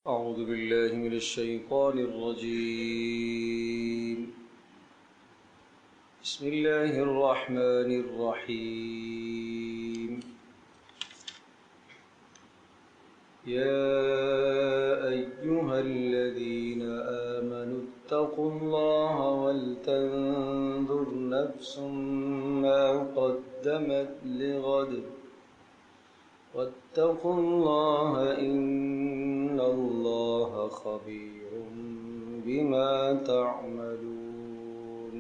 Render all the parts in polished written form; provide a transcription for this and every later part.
أعوذ بالله من الشيطان الرجيم. بسم الله الرحمن الرحيم. يا أيها الذين آمنوا اتقوا الله ولتنظر نفس ما قدمت لغد واتقوا الله إن الله خبير بما تعملون.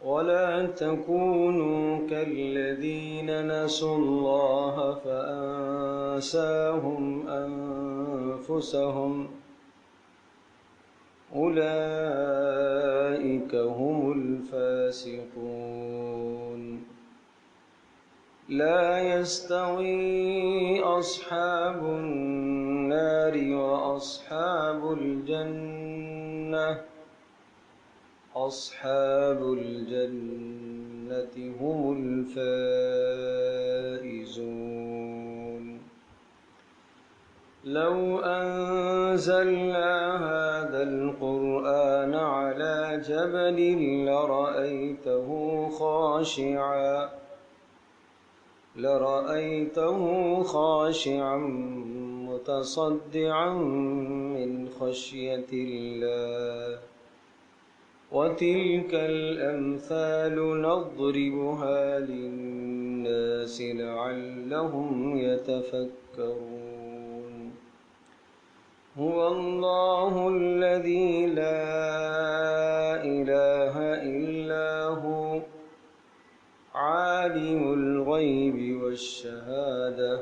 ولا تكونوا كالذين نسوا الله فأنساهم أنفسهم أولئك هم الفاسقون. لا يستوي أصحاب النار وأصحاب الجنة أصحاب الجنة هم الفائزون. لو أنزلنا هذا القرآن على جبل لرأيته خاشعا متصدعا من خشية الله. وتلك الأمثال نضربها للناس لعلهم يتفكرون. هو الله الذي لا إله إلا هو عالم الغيب والشهادة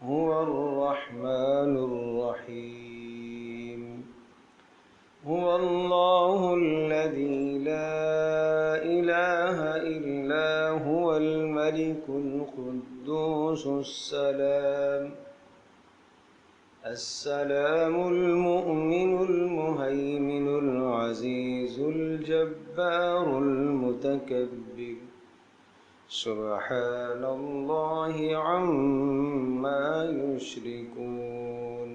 هو الرحمن الرحيم. هو الله الذي لا إله إلا هو الملك القدوس السلام المؤمن المهيمن العزيز الجبار المتكبر. سبحان الله عما يشركون.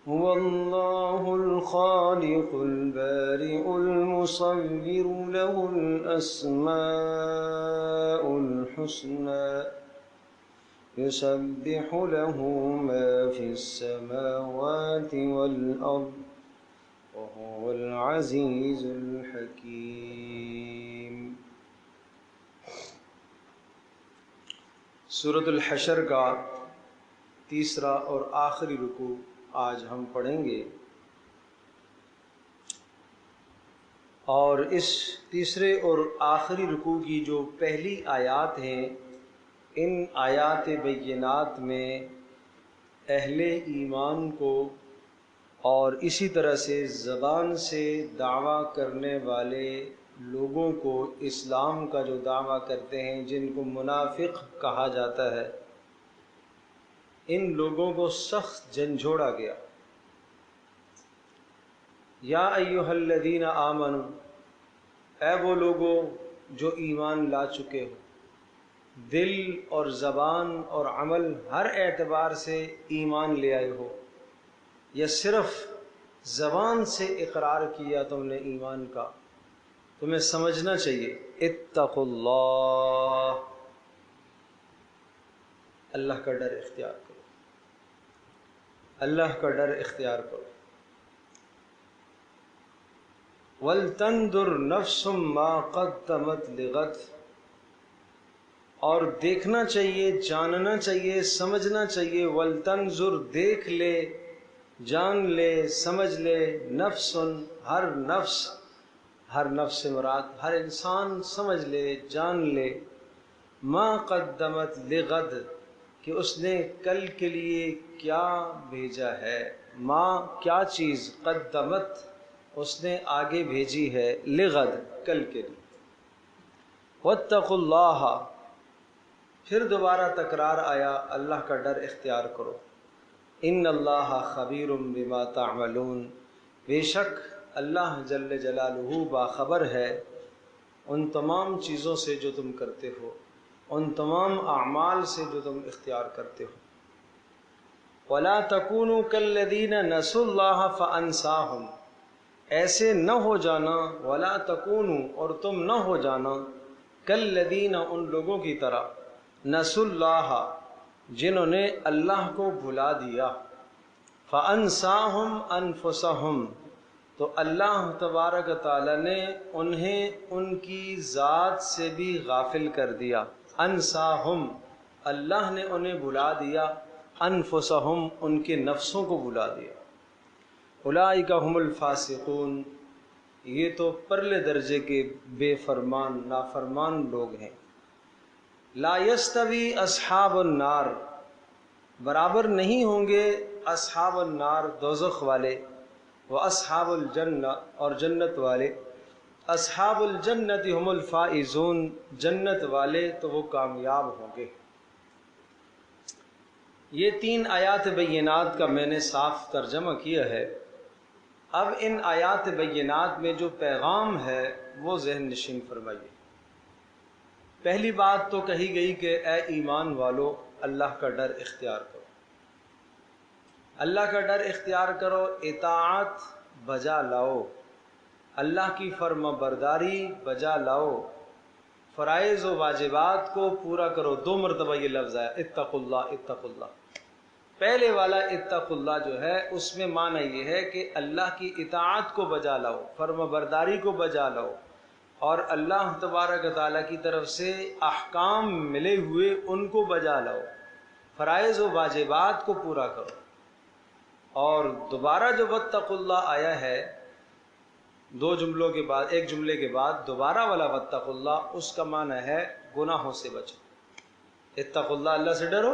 هو الله الخالق البارئ المصور له الأسماء الحسنى يسبح له ما في السماوات والأرض وهو العزيز الحكيم. سورۃ الحشر کا تیسرا اور آخری رکوع آج ہم پڑھیں گے، اور اس تیسرے اور آخری رکوع کی جو پہلی آیات ہیں، ان آیات بینات میں اہل ایمان کو اور اسی طرح سے زبان سے دعویٰ کرنے والے لوگوں کو، اسلام کا جو دعویٰ کرتے ہیں جن کو منافق کہا جاتا ہے، ان لوگوں کو سخت جھنجھوڑا گیا۔ یا ایھا الذین آمنوا، اے وہ لوگوں جو ایمان لا چکے ہو، دل اور زبان اور عمل ہر اعتبار سے ایمان لے آئے ہو، یا صرف زبان سے اقرار کیا تم نے ایمان کا، تمہیں سمجھنا چاہیے اتقوا اللہ، اللہ کا ڈر اختیار کرو، اللہ کا ڈر اختیار کرو۔ وَلْتَنْظُرْ نَفْسٌ مَّا قَدَّمَتْ لِغَدٍ، اور دیکھنا چاہیے، جاننا چاہیے، سمجھنا چاہیے۔ وَلْتَنْظُرْ، دیکھ لے، جان لے، سمجھ لے، نفس، ہر نفس، ہر نفس سے مراد ہر انسان سمجھ لے، جان لے، ما قدمت لغد، کہ اس نے کل کے لیے کیا بھیجا ہے۔ ما کیا چیز، قدمت اس نے آگے بھیجی ہے، لغد کل کے لیے۔ واتقوا اللہ، پھر دوبارہ تکرار آیا، اللہ کا ڈر اختیار کرو۔ ان اللہ خبیر بما تعملون، بے شک اللہ جل جلالہ باخبر ہے ان تمام چیزوں سے جو تم کرتے ہو، ان تمام اعمال سے جو تم اختیار کرتے ہو۔ وَلَا تَكُونُوا كَالَّذِينَ نَسُوا اللَّهَ فَأَنْسَاهُمْ، ایسے نہ ہو جانا، وَلَا تَكُونُوا، اور تم نہ ہو جانا، كَالَّذِينَ، ان لوگوں کی طرح، نَسُوا اللَّهَ، جنہوں نے اللہ کو بھلا دیا، فَأَنْسَاهُمْ أَنفُسَهُمْ، تو اللہ تبارک تعالیٰ نے انہیں ان کی ذات سے بھی غافل کر دیا۔ انساہم، اللہ نے انہیں بھلا دیا، انفسہم، ان کے نفسوں کو بھلا دیا۔ اولئک هم الفاسقون، یہ تو پرلے درجے کے بے فرمان نافرمان لوگ ہیں۔ لا یستوی اصحاب النار، برابر نہیں ہوں گے اصحاب النار، دوزخ والے، واصحاب الجنہ، اور جنت والے۔ اصحاب الجنت هم الفائزون، جنت والے تو وہ کامیاب ہوں گے۔ یہ 3 آیات بینات کا میں نے صاف ترجمہ کیا ہے۔ اب ان آیات بینات میں جو پیغام ہے وہ ذہن نشین فرمائیے۔ پہلی بات تو کہی گئی کہ اے ایمان والو، اللہ کا ڈر اختیار کرو، اللہ کا ڈر اختیار کرو، اطاعت بجا لاؤ، اللہ کی فرما برداری بجا لاؤ، فرائض و واجبات کو پورا کرو۔ 2 مرتبہ یہ لفظ آیا، اتقوا اللہ، اتقوا اللہ۔ پہلے والا اتقوا اللہ جو ہے اس میں معنی یہ ہے کہ اللہ کی اطاعت کو بجا لاؤ، فرما برداری کو بجا لاؤ، اور اللہ تبارک تعالیٰ کی طرف سے احکام ملے ہوئے ان کو بجا لاؤ، فرائض و واجبات کو پورا کرو۔ اور دوبارہ جو واتقوا اللہ آیا ہے 2 جملوں کے بعد، ایک جملے کے بعد دوبارہ والا واتقوا اللہ، اس کا معنی ہے گناہوں سے بچو۔ اتقوا اللہ، اللہ سے ڈرو،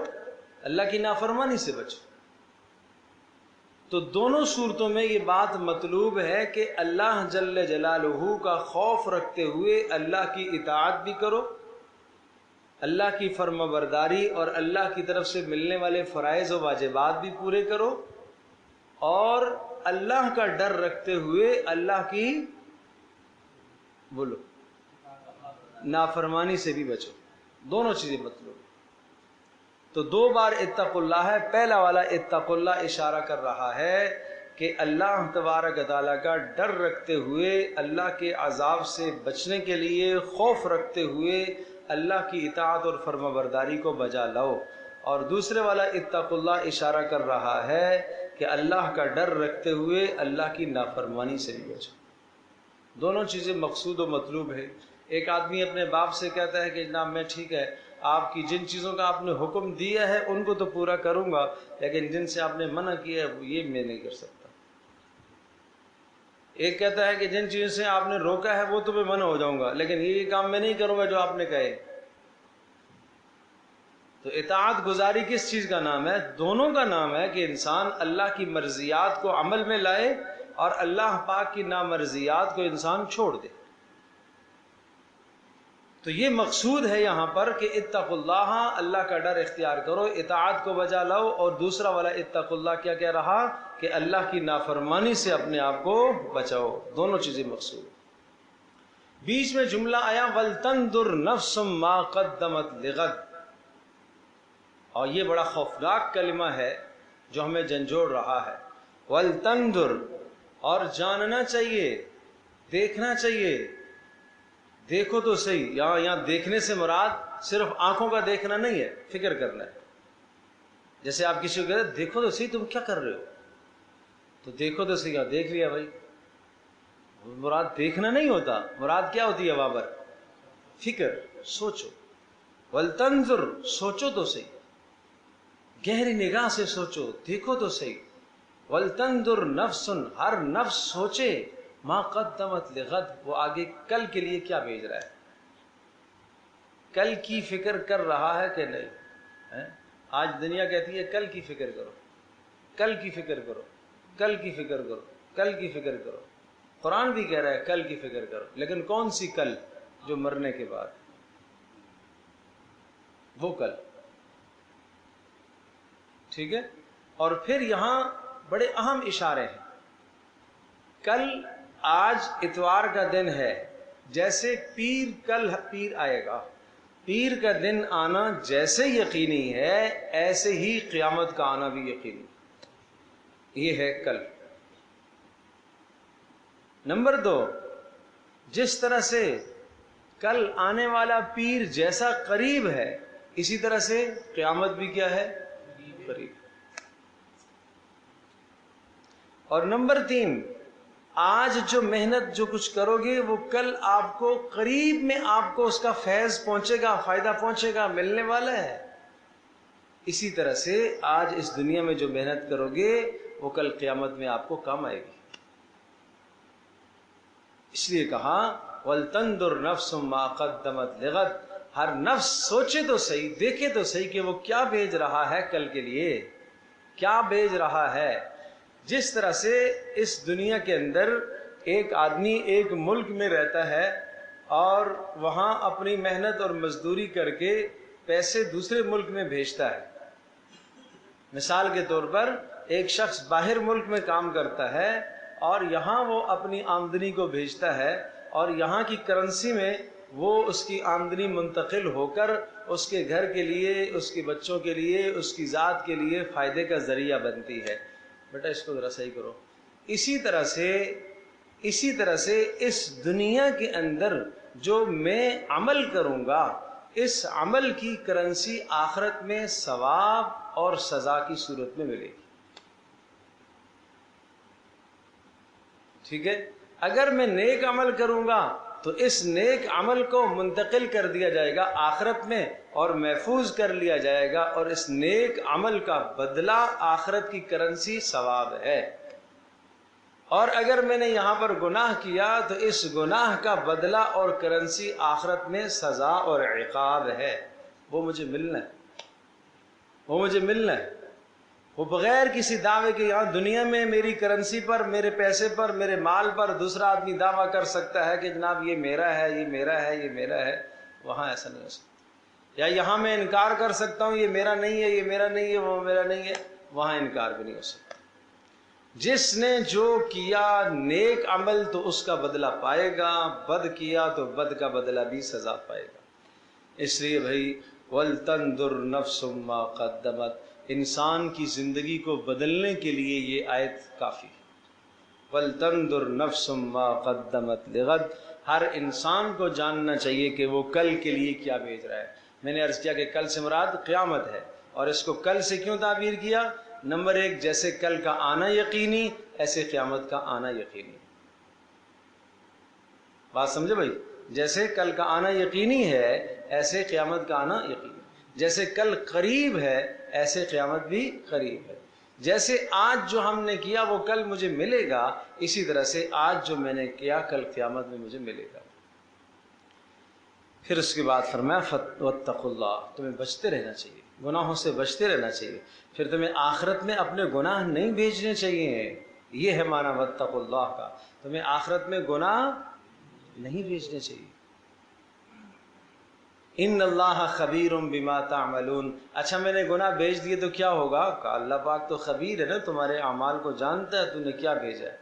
اللہ کی نافرمانی سے بچو۔ تو دونوں صورتوں میں یہ بات مطلوب ہے کہ اللہ جل جلالہ کا خوف رکھتے ہوئے اللہ کی اطاعت بھی کرو، اللہ کی فرما برداری اور اللہ کی طرف سے ملنے والے فرائض و واجبات بھی پورے کرو، اور اللہ کا ڈر رکھتے ہوئے اللہ کی بولو نافرمانی سے بھی بچو۔ دونوں چیزیں مطلوب۔ تو 2 بار اتقوا اللہ ہے۔ پہلا والا اتقوا اللہ اشارہ کر رہا ہے کہ اللہ تبارک تعالیٰ کا ڈر رکھتے ہوئے، اللہ کے عذاب سے بچنے کے لیے خوف رکھتے ہوئے اللہ کی اطاعت اور فرما برداری کو بجا لاؤ۔ اور دوسرے والا اتقوا اللہ اشارہ کر رہا ہے کہ اللہ کا ڈر رکھتے ہوئے اللہ کی نافرمانی سے بھی بچو۔ دونوں چیزیں مقصود و مطلوب ہے۔ ایک آدمی اپنے باپ سے کہتا ہے کہ جناب میں ٹھیک ہے، آپ کی جن چیزوں کا آپ نے حکم دیا ہے ان کو تو پورا کروں گا، لیکن جن سے آپ نے منع کیا ہے یہ میں نہیں کر سکتا۔ ایک کہتا ہے کہ جن چیزوں سے آپ نے روکا ہے وہ تو میں منع ہو جاؤں گا، لیکن یہ کام میں نہیں کروں گا جو آپ نے کہے۔ تو اطاعت گزاری کس چیز کا نام ہے؟ دونوں کا نام ہے کہ انسان اللہ کی مرضیات کو عمل میں لائے اور اللہ پاک کی نامرضیات کو انسان چھوڑ دے۔ تو یہ مقصود ہے یہاں پر کہ اتقوا اللہ، اللہ کا ڈر اختیار کرو، اطاعت کو بجا لاؤ، اور دوسرا والا اتقوا اللہ کیا کہہ رہا کہ اللہ کی نافرمانی سے اپنے آپ کو بچاؤ۔ دونوں چیزیں مقصود۔ بیچ میں جملہ آیا وَلْتَنْظُرْ نَفْسٌ مَا قَدَّمَتْ لِغَدٍ، اور یہ بڑا خوفناک کلمہ ہے جو ہمیں جھنجھوڑ رہا ہے۔ وَلْتَنْظُرْ، اور جاننا چاہیے، دیکھنا چاہیے۔ دیکھو تو صحیح، یہاں دیکھنے سے مراد صرف آنکھوں کا دیکھنا نہیں ہے، فکر کرنا ہے۔ جیسے آپ کسی کو کہتے ہیں دیکھو تو صحیح تم کیا کر رہے ہو، تو دیکھو تو صحیح، دیکھ لیا بھائی، مراد دیکھنا نہیں ہوتا، مراد کیا ہوتی ہے وہاں پر؟ فکر، سوچو۔ وَلْتَنْظُرْ، سوچو تو صحیح، گہری نگاہ سے سوچو، دیکھو تو صحیح۔ وَلْتَنْظُرْ نَفْسٌ، ہر نفس سوچے، ما قدمت لغد، وہ آگے کل کے لیے کیا بھیج رہا ہے، کل کی فکر کر رہا ہے کہ نہیں۔ آج دنیا کہتی ہے کل کی فکر کرو، کل کی فکر کرو، کل کی فکر کرو، کل کی فکر کرو۔ قرآن بھی کہہ رہا ہے کل کی فکر کرو، لیکن کون سی کل؟ جو مرنے کے بعد، وہ کل، ٹھیک ہے۔ اور پھر یہاں بڑے اہم اشارے ہیں۔ کل، آج اتوار کا دن ہے، جیسے پیر کل پیر آئے گا، پیر کا دن آنا جیسے یقینی ہے ایسے ہی قیامت کا آنا بھی یقینی۔ یہ ہے کل۔ نمبر 2، جس طرح سے کل آنے والا پیر جیسا قریب ہے، اسی طرح سے قیامت بھی کیا ہے؟ قریب۔ اور نمبر 3، آج جو محنت جو کچھ کرو گے وہ کل آپ کو قریب میں آپ کو اس کا فیض پہنچے گا، فائدہ پہنچے گا، ملنے والا ہے۔ اسی طرح سے آج اس دنیا میں جو محنت کرو گے وہ کل قیامت میں آپ کو کام آئے گی۔ اس لیے کہا وَلْتَنْظُرْ نَفْسٌ مَا قَدَّمَتْ لِغَدٍ، ہر نفس سوچے تو صحیح، دیکھے تو صحیح کہ وہ کیا بھیج رہا ہے کل کے لیے، کیا بھیج رہا ہے۔ جس طرح سے اس دنیا کے اندر ایک آدمی ایک ملک میں رہتا ہے اور وہاں اپنی محنت اور مزدوری کر کے پیسے دوسرے ملک میں بھیجتا ہے۔ مثال کے طور پر ایک شخص باہر ملک میں کام کرتا ہے اور یہاں وہ اپنی آمدنی کو بھیجتا ہے اور یہاں کی کرنسی میں وہ اس کی آمدنی منتقل ہو کر اس کے گھر کے لیے، اس کے بچوں کے لیے، اس کی ذات کے لیے فائدے کا ذریعہ بنتی ہے۔ بیٹا اس کو ذرا صحیح کرو۔ اسی طرح سے اس دنیا کے اندر جو میں عمل کروں گا، اس عمل کی کرنسی آخرت میں ثواب اور سزا کی صورت میں ملے گی۔ ٹھیک ہے؟ اگر میں نیک عمل کروں گا تو اس نیک عمل کو منتقل کر دیا جائے گا آخرت میں اور محفوظ کر لیا جائے گا، اور اس نیک عمل کا بدلہ آخرت کی کرنسی ثواب ہے۔ اور اگر میں نے یہاں پر گناہ کیا تو اس گناہ کا بدلہ اور کرنسی آخرت میں سزا اور عقاب ہے۔ وہ مجھے ملنا ہے، وہ بغیر کسی دعوے کے۔ یہاں دنیا میں میری کرنسی پر، میرے پیسے پر، میرے مال پر دوسرا آدمی دعویٰ کر سکتا ہے کہ جناب یہ میرا ہے، یہ میرا ہے، یہ میرا ہے۔ وہاں ایسا نہیں ہو سکتا۔ یا یہاں میں انکار کر سکتا ہوں یہ میرا نہیں ہے، یہ میرا نہیں ہے، وہ میرا نہیں ہے۔ وہاں انکار بھی نہیں ہو سکتا۔ جس نے جو کیا نیک عمل تو اس کا بدلہ پائے گا، بد کیا تو بد کا بدلہ بھی سزا پائے گا۔ اس لیے بھائی وَلْتَنْظُرْ نَفْسٌ مَا قَدَّمَتْ، انسان کی زندگی کو بدلنے کے لیے یہ آیت کافی ہے۔ وَلْتَنْظُرْ نَفْسٌ مَا قَدَّمَتْ لِغَدٍ، ہر انسان کو جاننا چاہیے کہ وہ کل کے لیے کیا بھیج رہا ہے۔ میں نے عرض کیا کہ کل سے مراد قیامت ہے، اور اس کو کل سے کیوں تعبیر کیا؟ نمبر 1، جیسے کل کا آنا یقینی ایسے قیامت کا آنا یقینی۔ بات سمجھے بھائی؟ جیسے کل کا آنا یقینی ہے ایسے قیامت کا آنا یقینی۔ جیسے کل قریب ہے ایسے قیامت بھی قریب ہے۔ جیسے آج جو ہم نے کیا وہ کل مجھے ملے گا، اسی طرح سے آج جو میں نے کیا کل قیامت میں مجھے ملے گا۔ پھر اس کے بعد فرمایا وَاتَّقُوا اللَّهَ، تمہیں بچتے رہنا چاہیے، گناہوں سے بچتے رہنا چاہیے۔ پھر تمہیں آخرت میں اپنے گناہ نہیں بھیجنے چاہیے۔ یہ ہے معنی وَاتَّقُوا اللَّهَ کا، تمہیں آخرت میں گناہ نہیں بھیجنے چاہیے۔ ان اللہ خبیر بما تعملون، اچھا میں نے گناہ بھیج دیے تو کیا ہوگا؟ کہا اللہ پاک تو خبیر ہے نا، تمہارے اعمال کو جانتا ہے، تم نے کیا بھیجا ہے۔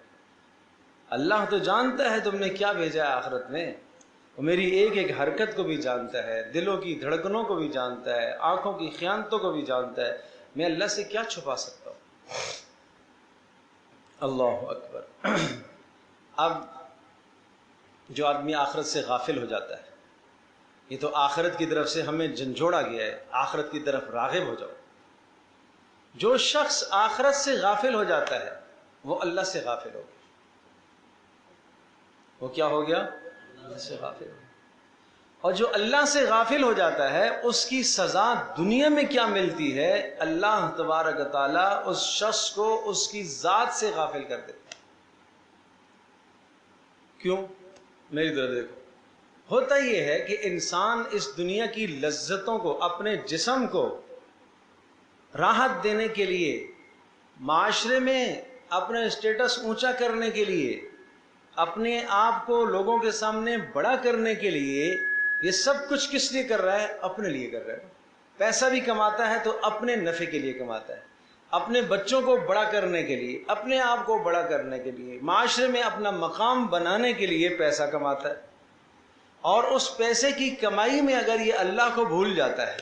اللہ تو جانتا ہے تم نے کیا بھیجا ہے آخرت میں، وہ میری ایک ایک حرکت کو بھی جانتا ہے، دلوں کی دھڑکنوں کو بھی جانتا ہے، آنکھوں کی خیانتوں کو بھی جانتا ہے۔ میں اللہ سے کیا چھپا سکتا ہوں؟ اللہ اکبر۔ اب جو آدمی آخرت سے غافل ہو جاتا ہے، یہ تو آخرت کی طرف سے ہمیں جھنجھوڑا گیا ہے، آخرت کی طرف راغب ہو جاؤ۔ جو شخص آخرت سے غافل ہو جاتا ہے وہ اللہ سے غافل ہو گیا۔ وہ کیا ہو گیا؟ اللہ سے غافل ہو گیا۔ اور جو اللہ سے غافل ہو جاتا ہے اس کی سزا دنیا میں کیا ملتی ہے؟ اللہ تبارک و تعالیٰ اس شخص کو اس کی ذات سے غافل کر دیتا ہے۔ کیوں؟ میری طرف دیکھو، ہوتا یہ ہے کہ انسان اس دنیا کی لذتوں کو، اپنے جسم کو راحت دینے کے لیے، معاشرے میں اپنے اسٹیٹس اونچا کرنے کے لیے، اپنے آپ کو لوگوں کے سامنے بڑا کرنے کے لیے، یہ سب کچھ کس لیے کر رہا ہے؟ اپنے لیے کر رہا ہے۔ پیسہ بھی کماتا ہے تو اپنے نفع کے لیے کماتا ہے، اپنے بچوں کو بڑا کرنے کے لیے، اپنے آپ کو بڑا کرنے کے لیے، معاشرے میں اپنا مقام بنانے کے لیے پیسہ کماتا ہے۔ اور اس پیسے کی کمائی میں اگر یہ اللہ کو بھول جاتا ہے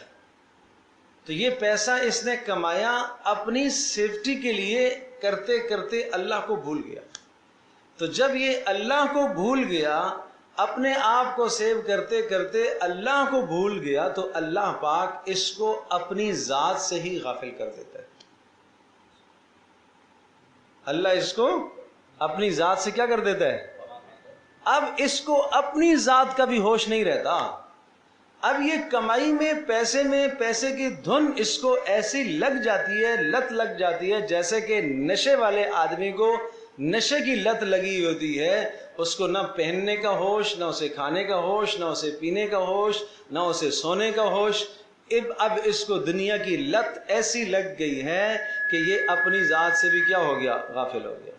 تو یہ پیسہ اس نے کمایا اپنی سیفٹی کے لیے، کرتے کرتے اللہ کو بھول گیا۔ تو جب یہ اللہ کو بھول گیا، اپنے آپ کو سیو کرتے کرتے اللہ کو بھول گیا، تو اللہ پاک اس کو اپنی ذات سے ہی غافل کر دیتا ہے۔ اللہ اس کو اپنی ذات سے کیا کر دیتا ہے؟ اب اس کو اپنی ذات کا بھی ہوش نہیں رہتا۔ اب یہ کمائی میں، پیسے کی دھن اس کو ایسی لگ جاتی ہے، لت لگ جاتی ہے، جیسے کہ نشے والے آدمی کو نشے کی لت لگی ہوتی ہے، اس کو نہ پہننے کا ہوش، نہ اسے کھانے کا ہوش، نہ اسے پینے کا ہوش، نہ اسے سونے کا ہوش۔ اب اس کو دنیا کی لت ایسی لگ گئی ہے کہ یہ اپنی ذات سے بھی کیا ہو گیا؟ غافل ہو گیا۔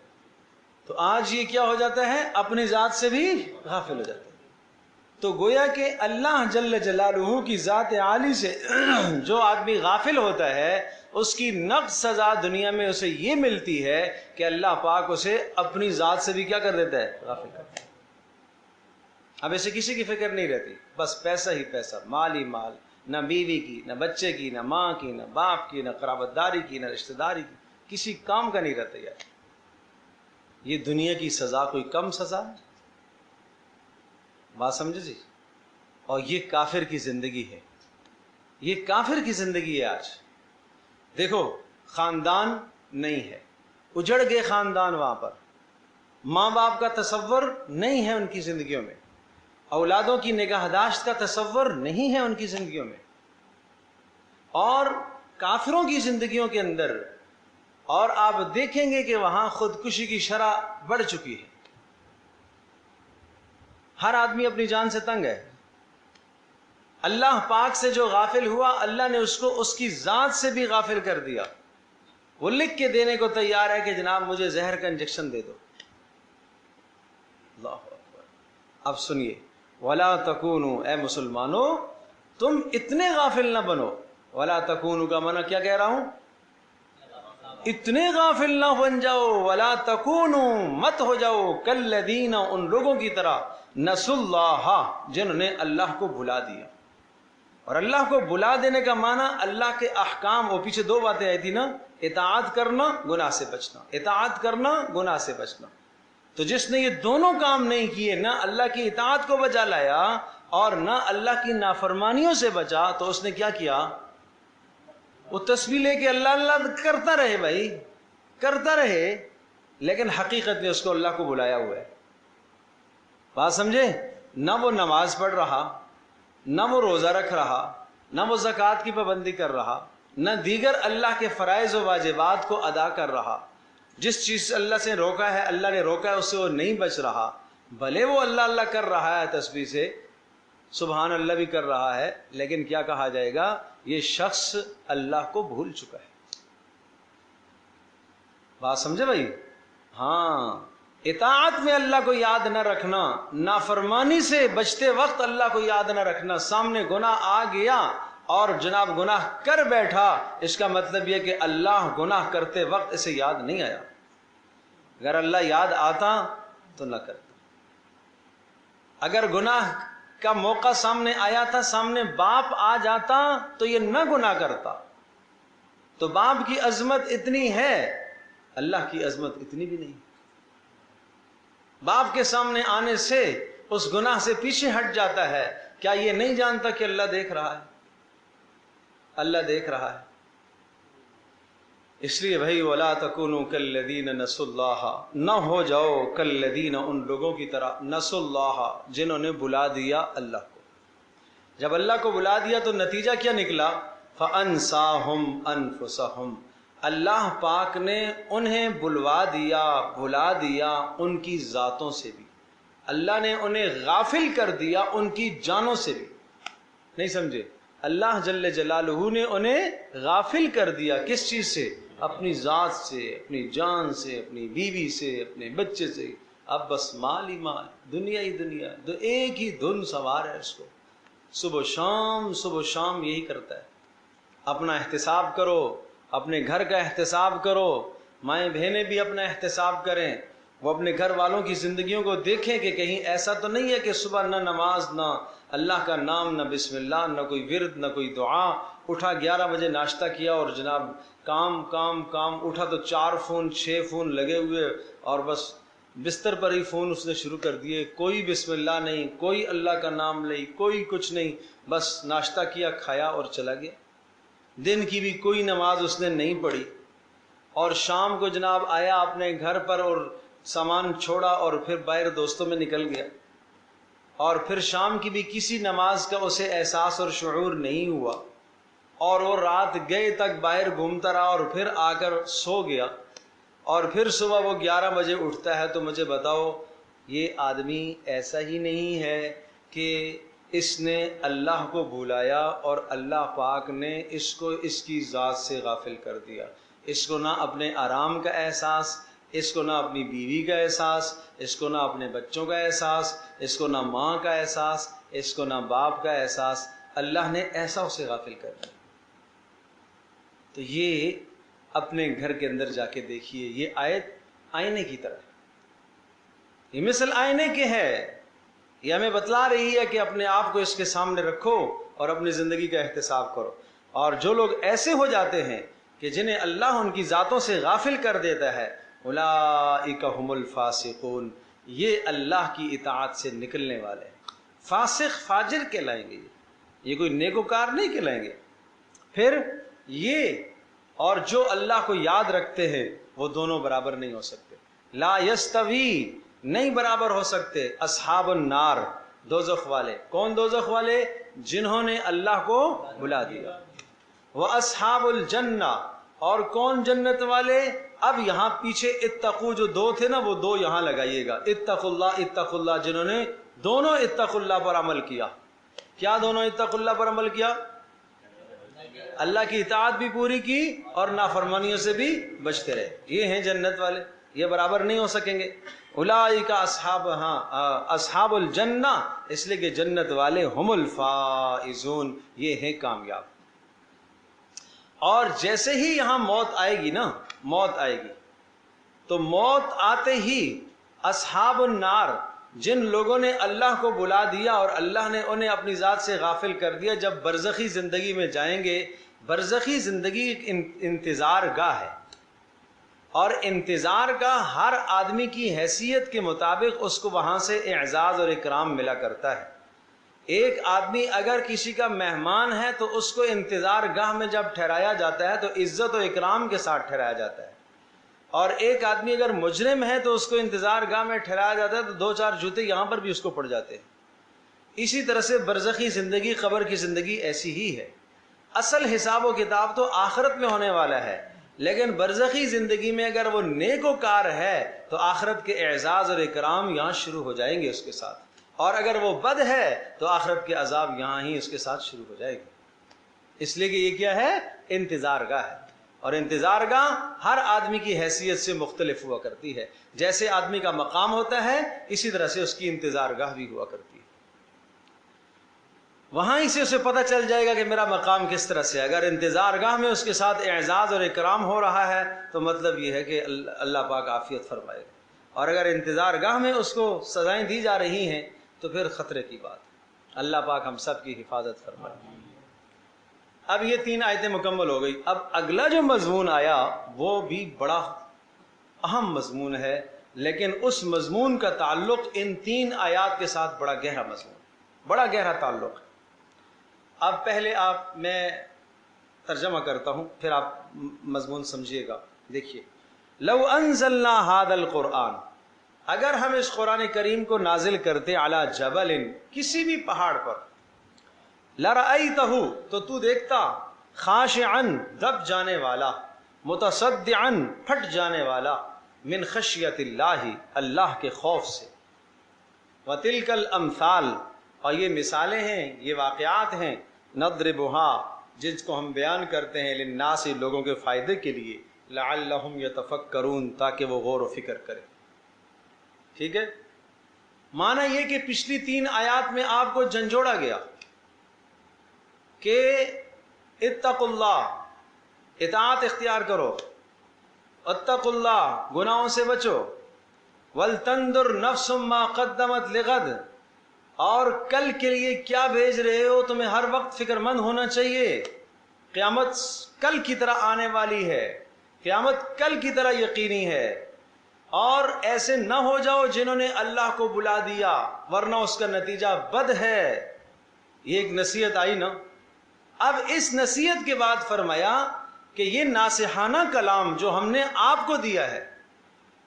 تو آج یہ کیا ہو جاتا ہے؟ اپنی ذات سے بھی غافل ہو جاتا ہے۔ تو گویا کہ اللہ جل جلالہ کی ذات عالی سے جو آدمی غافل ہوتا ہے، اس کی نقص سزا دنیا میں اسے یہ ملتی ہے کہ اللہ پاک اسے اپنی ذات سے بھی کیا کر دیتا ہے؟ غافل کرتا ہے۔ اب اسے کسی کی فکر نہیں رہتی، بس پیسہ ہی پیسہ، مال ہی مال، نہ بیوی کی، نہ بچے کی، نہ ماں کی، نہ باپ کی، نہ قرابت داری کی، نہ رشتہ داری کی، کسی کام کا نہیں رہتا یار۔ یہ دنیا کی سزا کوئی کم سزا ہے؟ بات سمجھے جی؟ اور یہ کافر کی زندگی ہے، یہ کافر کی زندگی ہے آج۔ دیکھو، خاندان نہیں ہے، اجڑ گئے خاندان، وہاں پر ماں باپ کا تصور نہیں ہے ان کی زندگیوں میں، اولادوں کی نگہداشت کا تصور نہیں ہے ان کی زندگیوں میں، اور کافروں کی زندگیوں کے اندر، اور آپ دیکھیں گے کہ وہاں خودکشی کی شرح بڑھ چکی ہے۔ ہر آدمی اپنی جان سے تنگ ہے۔ اللہ پاک سے جو غافل ہوا، اللہ نے اس کو اس کی ذات سے بھی غافل کر دیا۔ وہ لکھ کے دینے کو تیار ہے کہ جناب مجھے زہر کا انجیکشن دے دو۔ اللہ اکبر۔ اب سنیے، وَلَا تَكُونُوا، اے مسلمانوں تم اتنے غافل نہ بنو۔ وَلَا تَكُونُوا کا معنی کیا کہہ رہا ہوں؟ اتنے غافل نہ بن جاؤ، وَلَا تَكُونُوا، مت ہو جاؤ، كَالَّذِينَ، ان لوگوں کی طرح، نسوا اللہ، جنہوں نے اللہ کو بھلا دیا۔ اور اللہ کو بھلا دینے کا معنی اللہ کے احکام، وہ پیچھے دو باتیں آئی تھی نا، اطاعت کرنا، گناہ سے بچنا، اطاعت کرنا، گناہ سے بچنا۔ تو جس نے یہ دونوں کام نہیں کیے، نہ اللہ کی اطاعت کو بچا لایا اور نہ اللہ کی نافرمانیوں سے بچا، تو اس نے کیا کیا؟ وہ تسبیح لے کے اللہ اللہ کرتا رہے، بھائی کرتا رہے، لیکن حقیقت میں اس کو اللہ کو بلایا ہوا ہے۔ بات سمجھے؟ نہ وہ نماز پڑھ رہا، نہ وہ روزہ رکھ رہا، نہ وہ زکوٰۃ کی پابندی کر رہا، نہ دیگر اللہ کے فرائض و واجبات کو ادا کر رہا۔ جس چیز سے اللہ سے روکا ہے، اللہ نے روکا ہے، اس سے وہ نہیں بچ رہا۔ بھلے وہ اللہ اللہ کر رہا ہے، تسبیح سے سبحان اللہ بھی کر رہا ہے، لیکن کیا کہا جائے گا؟ یہ شخص اللہ کو بھول چکا ہے۔ بات سمجھے بھائی؟ ہاں، اطاعت میں اللہ کو یاد نہ رکھنا، نافرمانی سے بچتے وقت اللہ کو یاد نہ رکھنا، سامنے گناہ آ گیا اور جناب گناہ کر بیٹھا، اس کا مطلب یہ کہ اللہ گناہ کرتے وقت اسے یاد نہیں آیا۔ اگر اللہ یاد آتا تو نہ کرتا۔ اگر گناہ کا موقع سامنے آیا تھا، سامنے باپ آ جاتا تو یہ نہ گناہ کرتا۔ تو باپ کی عظمت اتنی ہے، اللہ کی عظمت اتنی بھی نہیں۔ باپ کے سامنے آنے سے اس گناہ سے پیچھے ہٹ جاتا ہے۔ کیا یہ نہیں جانتا کہ اللہ دیکھ رہا ہے؟ اللہ دیکھ رہا ہے۔ اس لیے بھائی، وَلَا تَكُونُوا كَالَّذِينَ نَسُوا اللَّهَ، نہ ہو جاؤ كَالَّذِينَ، ان لوگوں کی طرح، نسوا اللہ، جنہوں نے بھلا دیا اللہ کو۔ جب اللہ کو بھلا دیا تو نتیجہ کیا نکلا؟ فَأَنسَاهُمْ أَنفُسَهُمْ، اللہ پاک نے انہیں بھلا دیا ان کی ذاتوں سے بھی۔ اللہ نے انہیں غافل کر دیا ان کی جانوں سے بھی۔ نہیں سمجھے؟ اللہ جل جلالہ نے انہیں غافل کر دیا کس چیز سے؟ اپنی ذات سے، اپنی جان سے، اپنی بیوی سے، اپنے بچے سے۔ اب بس مال ہی مال، دنیا ہی دنیا، تو ایک ہی دھن سوار ہے اس کو، صبح و شام یہی کرتا ہے۔ اپنا احتساب کرو، اپنے گھر کا احتساب کرو، مائیں بہنیں بھی اپنا احتساب کریں، وہ اپنے گھر والوں کی زندگیوں کو دیکھیں کہ کہیں ایسا تو نہیں ہے کہ صبح نہ نماز، نہ اللہ کا نام، نہ بسم اللہ، نہ کوئی ورد، نہ کوئی دعا، اٹھا 11 بجے ناشتہ کیا اور جناب کام کام کام، اٹھا تو 4 فون 6 فون لگے ہوئے اور بس بستر پر ہی فون اس نے شروع کر دیے، کوئی بسم اللہ نہیں، کوئی اللہ کا نام نہیں، کوئی کچھ نہیں، بس ناشتہ کیا کھایا اور چلا گیا۔ دن کی بھی کوئی نماز اس نے نہیں پڑھی، اور شام کو جناب آیا اپنے گھر پر اور سامان چھوڑا اور پھر باہر دوستوں میں نکل گیا، اور پھر شام کی بھی کسی نماز کا اسے احساس اور شعور نہیں ہوا، اور وہ رات گئے تک باہر گھومتا رہا اور پھر آ کر سو گیا، اور پھر صبح وہ 11 بجے اٹھتا ہے۔ تو مجھے بتاؤ یہ آدمی ایسا ہی نہیں ہے کہ اس نے اللہ کو بھلایا اور اللہ پاک نے اس کو اس کی ذات سے غافل کر دیا؟ اس کو نہ اپنے آرام کا احساس، اس کو نہ اپنی بیوی کا احساس، اس کو نہ اپنے بچوں کا احساس، اس کو نہ ماں کا احساس، اس کو نہ باپ کا احساس، اللہ نے ایسا اسے غافل کر دیا۔ تو یہ اپنے گھر کے اندر جا کے دیکھیے، یہ آیت آئینے کی طرح، یہ مثل آئینے کے ہے، یہ ہمیں بتلا رہی ہے کہ اپنے آپ کو اس کے سامنے رکھو اور اپنی زندگی کا احتساب کرو۔ اور جو لوگ ایسے ہو جاتے ہیں کہ جنہیں اللہ ان کی ذاتوں سے غافل کر دیتا ہے، اولئک هم الفاسقون، یہ اللہ کی اطاعت سے نکلنے والے ہیں، فاسق فاجر کہلائیں گے، یہ کوئی نیکوکار نہیں کہلائیں گے۔ پھر یہ اور جو اللہ کو یاد رکھتے ہیں وہ دونوں برابر نہیں ہو سکتے، لا یستوی، نہیں برابر ہو سکتے، اصحاب النار، دوزخ والے۔ کون دوزخ والے؟ جنہوں نے اللہ کو بھلا دیا۔ واصحاب الجنہ، اور کون جنت والے؟ اب یہاں پیچھے اتقوا جو 2 تھے نا، وہ 2 یہاں لگائیے گا، اتقوا اللہ، اتقوا اللہ، جنہوں نے دونوں اتقوا اللہ پر عمل کیا۔ کیا دونوں اتقوا اللہ پر عمل کیا؟ اللہ کی اطاعت بھی پوری کی اور نافرمانیوں سے بھی بچتے رہے، یہ ہیں جنت والے، یہ برابر نہیں ہو سکیں گے۔ اولئک اصحاب، اصحاب الجنہ، اس لیے کہ جنت والے ہم الفائزون، یہ ہیں کامیاب۔ اور جیسے ہی یہاں موت آئے گی نا، موت آئے گی تو موت آتے ہی اصحاب النار، جن لوگوں نے اللہ کو بلا دیا اور اللہ نے انہیں اپنی ذات سے غافل کر دیا، جب برزخی زندگی میں جائیں گے، برزخی زندگی ایک انتظار گاہ ہے، اور انتظار گاہ ہر آدمی کی حیثیت کے مطابق اس کو وہاں سے اعزاز اور اکرام ملا کرتا ہے۔ ایک آدمی اگر کسی کا مہمان ہے تو اس کو انتظار گاہ میں جب ٹھہرایا جاتا ہے تو عزت و اکرام کے ساتھ ٹھہرایا جاتا ہے، اور ایک آدمی اگر مجرم ہے تو اس کو انتظار گاہ میں ٹھہرایا جاتا ہے تو 2-4 جوتے یہاں پر بھی اس کو پڑ جاتے ہیں۔ اسی طرح سے برزخی زندگی، قبر کی زندگی ایسی ہی ہے۔ اصل حساب و کتاب تو آخرت میں ہونے والا ہے، لیکن برزخی زندگی میں اگر وہ نیکوکار ہے تو آخرت کے اعزاز اور اکرام یہاں شروع ہو جائیں گے اس کے ساتھ، اور اگر وہ بد ہے تو آخرت کے عذاب یہاں ہی اس کے ساتھ شروع ہو جائے گے۔ اس لیے کہ یہ کیا ہے؟ انتظار گاہ ہے، اور انتظار گاہ ہر آدمی کی حیثیت سے مختلف ہوا کرتی ہے۔ جیسے آدمی کا مقام ہوتا ہے اسی طرح سے اس کی انتظار گاہ بھی ہوا کرتی ہے۔ وہاں ہی سے اسے پتہ چل جائے گا کہ میرا مقام کس طرح سے ہے۔ اگر انتظار گاہ میں اس کے ساتھ اعزاز اور اکرام ہو رہا ہے تو مطلب یہ ہے کہ اللہ پاک عافیت فرمائے گا، اور اگر انتظار گاہ میں اس کو سزائیں دی جا رہی ہیں تو پھر خطرے کی بات ہے۔ اللہ پاک ہم سب کی حفاظت فرمائے۔ اب یہ 3 آیتیں مکمل ہو گئی۔ اب اگلا جو مضمون آیا وہ بھی بڑا اہم مضمون ہے، لیکن اس مضمون کا تعلق ان 3 آیات کے ساتھ بڑا گہرا مضمون، بڑا گہرا تعلق ہے۔ اب پہلے میں ترجمہ کرتا ہوں پھر آپ مضمون سمجھیے گا۔ دیکھیے، لو انزلنا هذا القرآن، اگر ہم اس قرآن کریم کو نازل کرتے علی جبل، کسی بھی پہاڑ پر، لرأیتہ، تو دیکھتا، خاشعا، دب جانے والا، متصدعا، پھٹ جانے والا، من خشیت اللہ، اللہ کے خوف سے، وتلک الامثال، اور یہ مثالیں ہیں، یہ واقعات ہیں، نضربها، جس کو ہم بیان کرتے ہیں، للناس، لوگوں کے فائدے کے لیے، لعلہم یتفکرون، تاکہ وہ غور و فکر کریں۔ ٹھیک ہے، معنی یہ کہ پچھلی 3 آیات میں آپ کو جھنجھوڑا گیا کہ اتقوا اللہ، اطاعت اختیار کرو، اتقوا اللہ، گناہوں سے بچو، ولتنظر نفس ما قدمت لغد، اور کل کے لیے کیا بھیج رہے ہو، تمہیں ہر وقت فکر مند ہونا چاہیے۔ قیامت کل کی طرح آنے والی ہے، قیامت کل کی طرح یقینی ہے، اور ایسے نہ ہو جاؤ جنہوں نے اللہ کو بلا دیا ورنہ اس کا نتیجہ بد ہے۔ یہ ایک نصیحت آئی نا۔ اب اس نصیحت کے بعد فرمایا کہ یہ ناصحانہ کلام جو ہم نے آپ کو دیا ہے،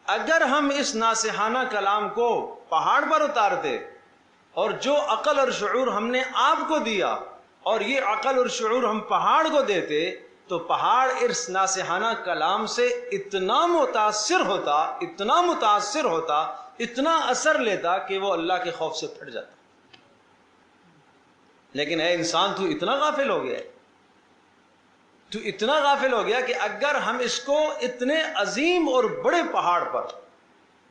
اگر ہم اس ناصحانہ کلام کو پہاڑ پر اتارتے اور جو عقل اور شعور ہم نے آپ کو دیا اور یہ عقل اور شعور ہم پہاڑ کو دیتے تو پہاڑ اس ناصحانہ کلام سے اتنا متاثر ہوتا، اتنا متاثر ہوتا، اتنا اثر لیتا کہ وہ اللہ کے خوف سے پھٹ جاتا۔ لیکن اے انسان تو اتنا غافل ہو گیا ہے، تو اتنا غافل ہو گیا کہ اگر ہم اس کو اتنے عظیم اور بڑے پہاڑ پر،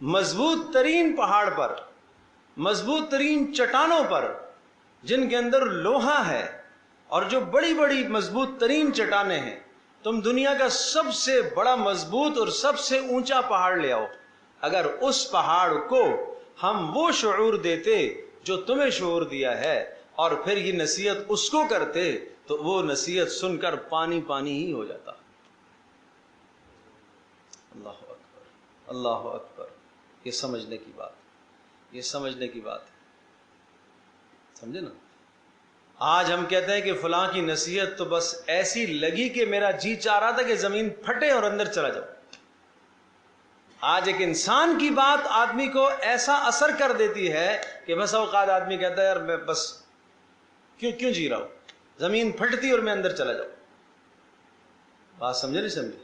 مضبوط ترین پہاڑ پر، مضبوط ترین چٹانوں پر جن کے اندر لوہا ہے اور جو بڑی بڑی مضبوط ترین چٹانیں ہیں، تم دنیا کا سب سے بڑا مضبوط اور سب سے اونچا پہاڑ لے آؤ، اگر اس پہاڑ کو ہم وہ شعور دیتے جو تمہیں شعور دیا ہے اور پھر یہ نصیحت اس کو کرتے تو وہ نصیحت سن کر پانی پانی ہی ہو جاتا۔ اللہ اکبر، اللہ اکبر۔ یہ سمجھنے کی بات، یہ سمجھنے کی بات ہے، سمجھے نا۔ آج ہم کہتے ہیں کہ فلاں کی نصیحت تو بس ایسی لگی کہ میرا جی چاہ رہا تھا کہ زمین پھٹے اور اندر چلا جاؤ۔ آج ایک انسان کی بات آدمی کو ایسا اثر کر دیتی ہے کہ بس اوقات آدمی کہتا ہے یار میں بس کیوں جی رہا ہوں، زمین پھٹتی اور میں اندر چلا جاؤں۔ بات سمجھے نہیں سمجھے؟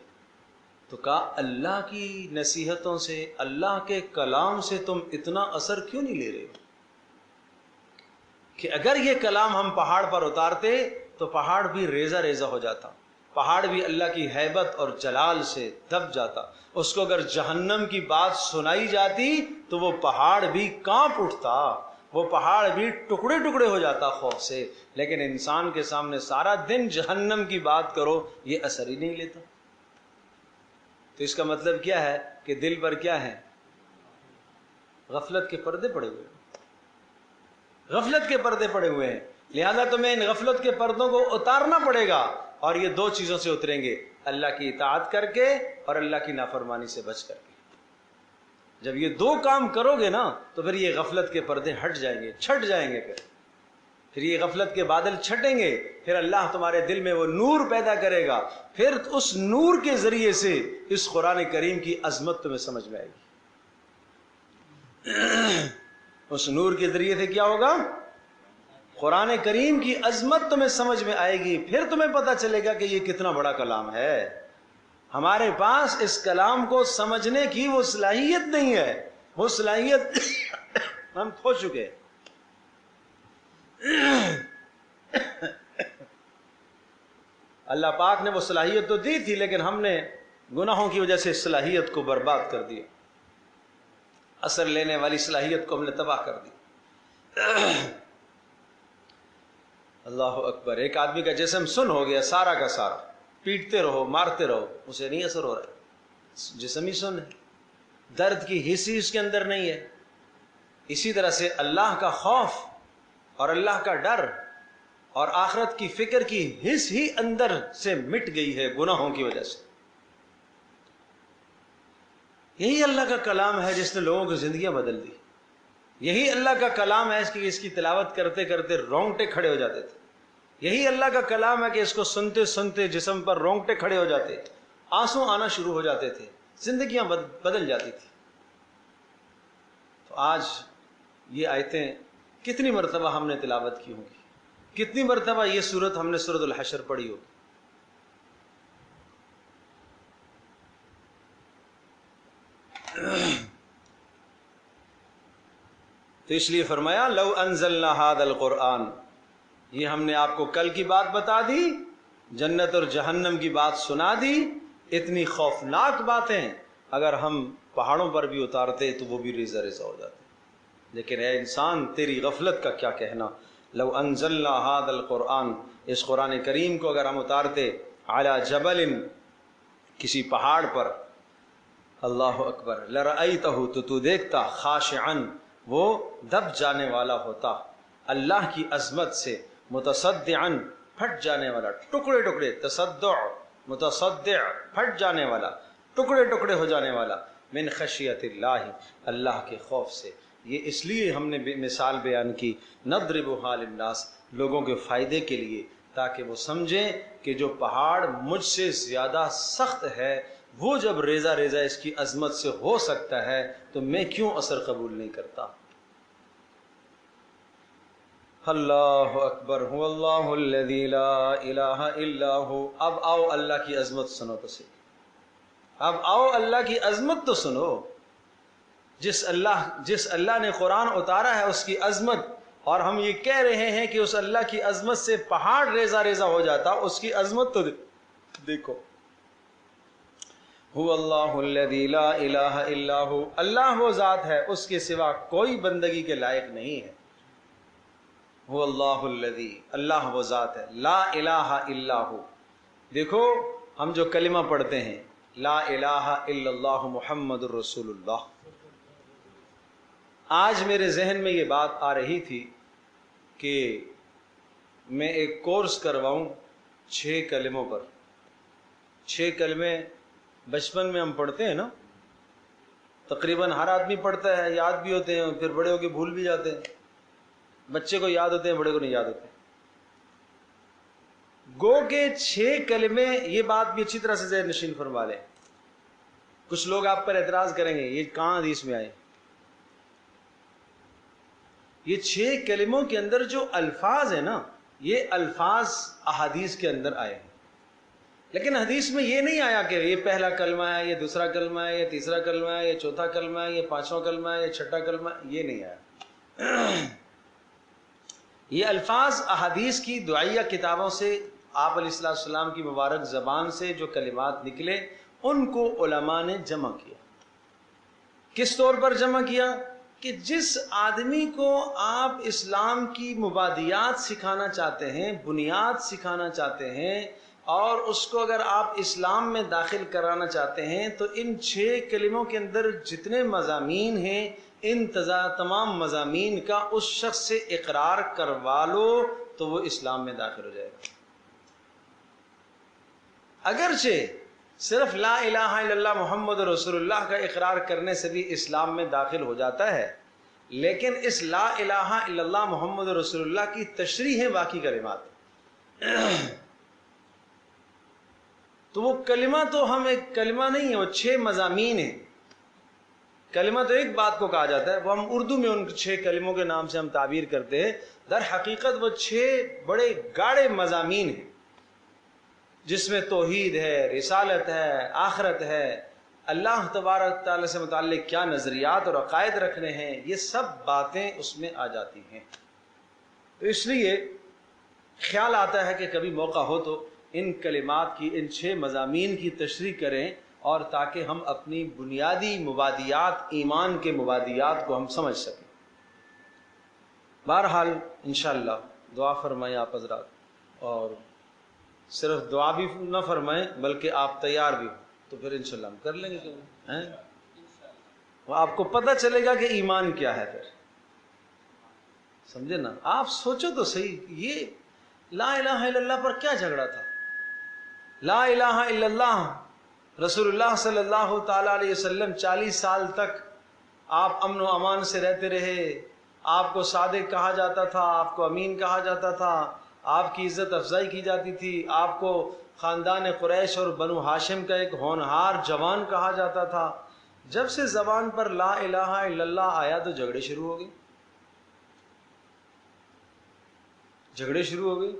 تو کہا اللہ کی نصیحتوں سے، اللہ کے کلام سے تم اتنا اثر کیوں نہیں لے رہے ہو؟ کہ اگر یہ کلام ہم پہاڑ پر اتارتے تو پہاڑ بھی ریزہ ریزہ ہو جاتا، پہاڑ بھی اللہ کی ہیبت اور جلال سے دب جاتا۔ اس کو اگر جہنم کی بات سنائی جاتی تو وہ پہاڑ بھی کانپ اٹھتا، وہ پہاڑ بھی ٹکڑے ٹکڑے ہو جاتا خوف سے۔ لیکن انسان کے سامنے سارا دن جہنم کی بات کرو، یہ اثر ہی نہیں لیتا۔ تو اس کا مطلب کیا ہے کہ دل پر کیا ہے؟ غفلت کے پردے پڑے ہوئے ہیں، غفلت کے پردے پڑے ہوئے ہیں۔ لہذا تمہیں ان غفلت کے پردوں کو اتارنا پڑے گا، اور یہ دو چیزوں سے اتریں گے، اللہ کی اطاعت کر کے اور اللہ کی نافرمانی سے بچ کر کے۔ جب یہ دو کام کرو گے نا تو پھر یہ غفلت کے پردے ہٹ جائیں گے، چھٹ جائیں گے، پھر یہ غفلت کے بادل چھٹیں گے، پھر اللہ تمہارے دل میں وہ نور پیدا کرے گا، پھر اس نور کے ذریعے سے اس قرآن کریم کی عظمت تمہیں سمجھ میں آئے گی۔ اس نور کے ذریعے سے کیا ہوگا؟ قرآن کریم کی عظمت تمہیں سمجھ میں آئے گی، پھر تمہیں پتہ چلے گا کہ یہ کتنا بڑا کلام ہے۔ ہمارے پاس اس کلام کو سمجھنے کی وہ صلاحیت نہیں ہے، وہ صلاحیت ہم کھو چکے۔ اللہ پاک نے وہ صلاحیت تو دی تھی، لیکن ہم نے گناہوں کی وجہ سے اس صلاحیت کو برباد کر دیا، اثر لینے والی صلاحیت کو ہم نے تباہ کر دی۔ اللہ اکبر۔ ایک آدمی کا جسم سن ہو گیا سارا کا سارا، پیٹتے رہو، مارتے رہو، اسے نہیں اثر ہو رہا ہے، جسم ہی سن ہے، درد کی حس ہی اس کے اندر نہیں ہے۔ اسی طرح سے اللہ کا خوف اور اللہ کا ڈر اور آخرت کی فکر کی حس ہی اندر سے مٹ گئی ہے گناہوں کی وجہ سے۔ یہی اللہ کا کلام ہے جس نے لوگوں کی زندگیاں بدل دی، یہی اللہ کا کلام ہے کہ اس کی تلاوت کرتے کرتے رونگٹے کھڑے ہو جاتے تھے، یہی اللہ کا کلام ہے کہ اس کو سنتے سنتے جسم پر رونگٹے کھڑے ہو جاتے، آنسو آنا شروع ہو جاتے تھے، زندگیاں بدل جاتی تھی۔ تو آج یہ آیتیں کتنی مرتبہ ہم نے تلاوت کی ہوگی، کتنی مرتبہ یہ سورت ہم نے سورۃ الحشر پڑھی ہوگی۔ تو اس لیے فرمایا لو انزلنا ھذا القرآن، یہ ہم نے آپ کو کل کی بات بتا دی، جنت اور جہنم کی بات سنا دی، اتنی خوفناک باتیں اگر ہم پہاڑوں پر بھی اتارتے تو وہ بھی ریزہ ریزہ ہو جاتے۔ لیکن اے انسان تیری غفلت کا کیا کہنا، لو انزلنا ھذا القرآن، اس قرآن کریم کو اگر ہم اتارتے علی جبل، کسی پہاڑ پر، اللہ اکبر، لرأیتہ، تو دیکھتا، خاشعا، وہ دب جانے والا ہوتا اللہ کی عظمت سے، متصدعا، پھٹ جانے والا، ٹکڑے ٹکڑے، تصدع متصدع، پھٹ جانے والا، ٹکڑے ٹکڑے ہو جانے والا، من خشیت اللہ، اللہ کے خوف سے۔ یہ اس لیے ہم نے مثال بیان کی، نضربھا للناس، لوگوں کے فائدے کے لیے، تاکہ وہ سمجھیں کہ جو پہاڑ مجھ سے زیادہ سخت ہے وہ جب ریزہ ریزہ اس کی عظمت سے ہو سکتا ہے تو میں کیوں اثر قبول نہیں کرتا۔ اللہ اکبر، هو اللہ الذی لا الہ الا ہو۔ اب آؤ اللہ کی عظمت سنو تو صحیح، اب آؤ اللہ کی عظمت تو سنو۔ جس اللہ نے قرآن اتارا ہے اس کی عظمت، اور ہم یہ کہہ رہے ہیں کہ اس اللہ کی عظمت سے پہاڑ ریزہ ریزہ ہو جاتا، اس کی عظمت تو دیکھو۔ هو اللہ الذی لا الہ الا ہو، اللہ وہ ذات ہے اس کے سوا کوئی بندگی کے لائق نہیں ہے۔ هو اللہ الذی، اللہ وہ ذات ہے، لا الہ الا ہو۔ دیکھو ہم جو کلمہ پڑھتے ہیں، لا الہ الا اللہ محمد الرسول اللہ، آج میرے ذہن میں یہ بات آ رہی تھی کہ میں ایک کورس کرواؤں 6 کلموں پر۔ 6 کلمے بچپن میں ہم پڑھتے ہیں نا، تقریباً ہر آدمی پڑھتا ہے، یاد بھی ہوتے ہیں، پھر بڑے ہو کے بھول بھی جاتے ہیں۔ بچے کو یاد ہوتے ہیں، بڑے کو نہیں یاد ہوتے۔ گو کے 6 کلمے، یہ بات بھی اچھی طرح سے ذہن نشین فرما لیں۔ کچھ لوگ آپ پر اعتراض کریں گے، یہ کہاں حدیث میں آئے؟ یہ 6 کلموں کے اندر جو الفاظ ہیں نا، یہ الفاظ احادیث کے اندر آئے ہیں، لیکن حدیث میں یہ نہیں آیا کہ یہ پہلا کلمہ ہے، یہ دوسرا کلمہ ہے، یہ تیسرا کلمہ ہے، یہ چوتھا کلمہ ہے، یہ 5واں کلمہ ہے، یہ 6واں کلمہ ہے، یہ نہیں آیا۔ یہ الفاظ احادیث کی دعائیہ کتابوں سے آپ علیہ السلام کی مبارک زبان سے جو کلمات نکلے ان کو علماء نے جمع کیا۔ کس طور پر جمع کیا؟ کہ جس آدمی کو آپ اسلام کی مبادیات سکھانا چاہتے ہیں، بنیاد سکھانا چاہتے ہیں، اور اس کو اگر آپ اسلام میں داخل کرانا چاہتے ہیں تو ان 6 کلموں کے اندر جتنے مضامین ہیں، ان تمام مضامین کا اس شخص سے اقرار کروا لو تو وہ اسلام میں داخل ہو جائے گا۔ اگرچہ صرف لا الہ الا اللہ محمد رسول اللہ کا اقرار کرنے سے بھی اسلام میں داخل ہو جاتا ہے، لیکن اس لا الہ الا اللہ محمد رسول اللہ کی تشریح ہے باقی کلمات۔ تو وہ کلمہ تو ہم ایک کلمہ نہیں ہے، وہ 6 مضامین ہیں۔ کلمہ تو ایک بات کو کہا جاتا ہے، وہ ہم اردو میں ان 6 کلموں کے نام سے ہم تعبیر کرتے ہیں، در حقیقت وہ 6 بڑے گاڑے مضامین ہیں، جس میں توحید ہے، رسالت ہے، آخرت ہے، اللہ تبارک تعالیٰ سے متعلق کیا نظریات اور عقائد رکھنے ہیں، یہ سب باتیں اس میں آ جاتی ہیں۔ تو اس لیے خیال آتا ہے کہ کبھی موقع ہو تو ان کلمات کی، ان 6 مضامین کی تشریح کریں، اور تاکہ ہم اپنی بنیادی مبادیات، ایمان کے مبادیات کو ہم سمجھ سکیں۔ بہرحال انشاءاللہ دعا فرمائیں آپ حضرات، اور صرف دعا بھی نہ فرمائیں بلکہ آپ تیار بھی ہوں، تو پھر انشاءاللہ ہم کر لیں گے وہ آپ کو پتہ چلے گا کہ ایمان کیا ہے۔ پھر سمجھے نا، آپ سوچو تو صحیح، یہ لا الہ الا اللہ پر کیا جھگڑا تھا؟ لا الہ الا اللہ، رسول اللہ صلی اللہ تعالی علیہ وسلم 40 سال تک آپ امن و امان سے رہتے رہے، آپ کو صادق کہا جاتا تھا، آپ کو امین کہا جاتا تھا، آپ کی عزت افزائی کی جاتی تھی، آپ کو خاندان قریش اور بنو ہاشم کا ایک ہونہار جوان کہا جاتا تھا۔ جب سے زبان پر لا الہ الا اللہ آیا تو جھگڑے شروع ہو گئے، جھگڑے شروع ہو گئے۔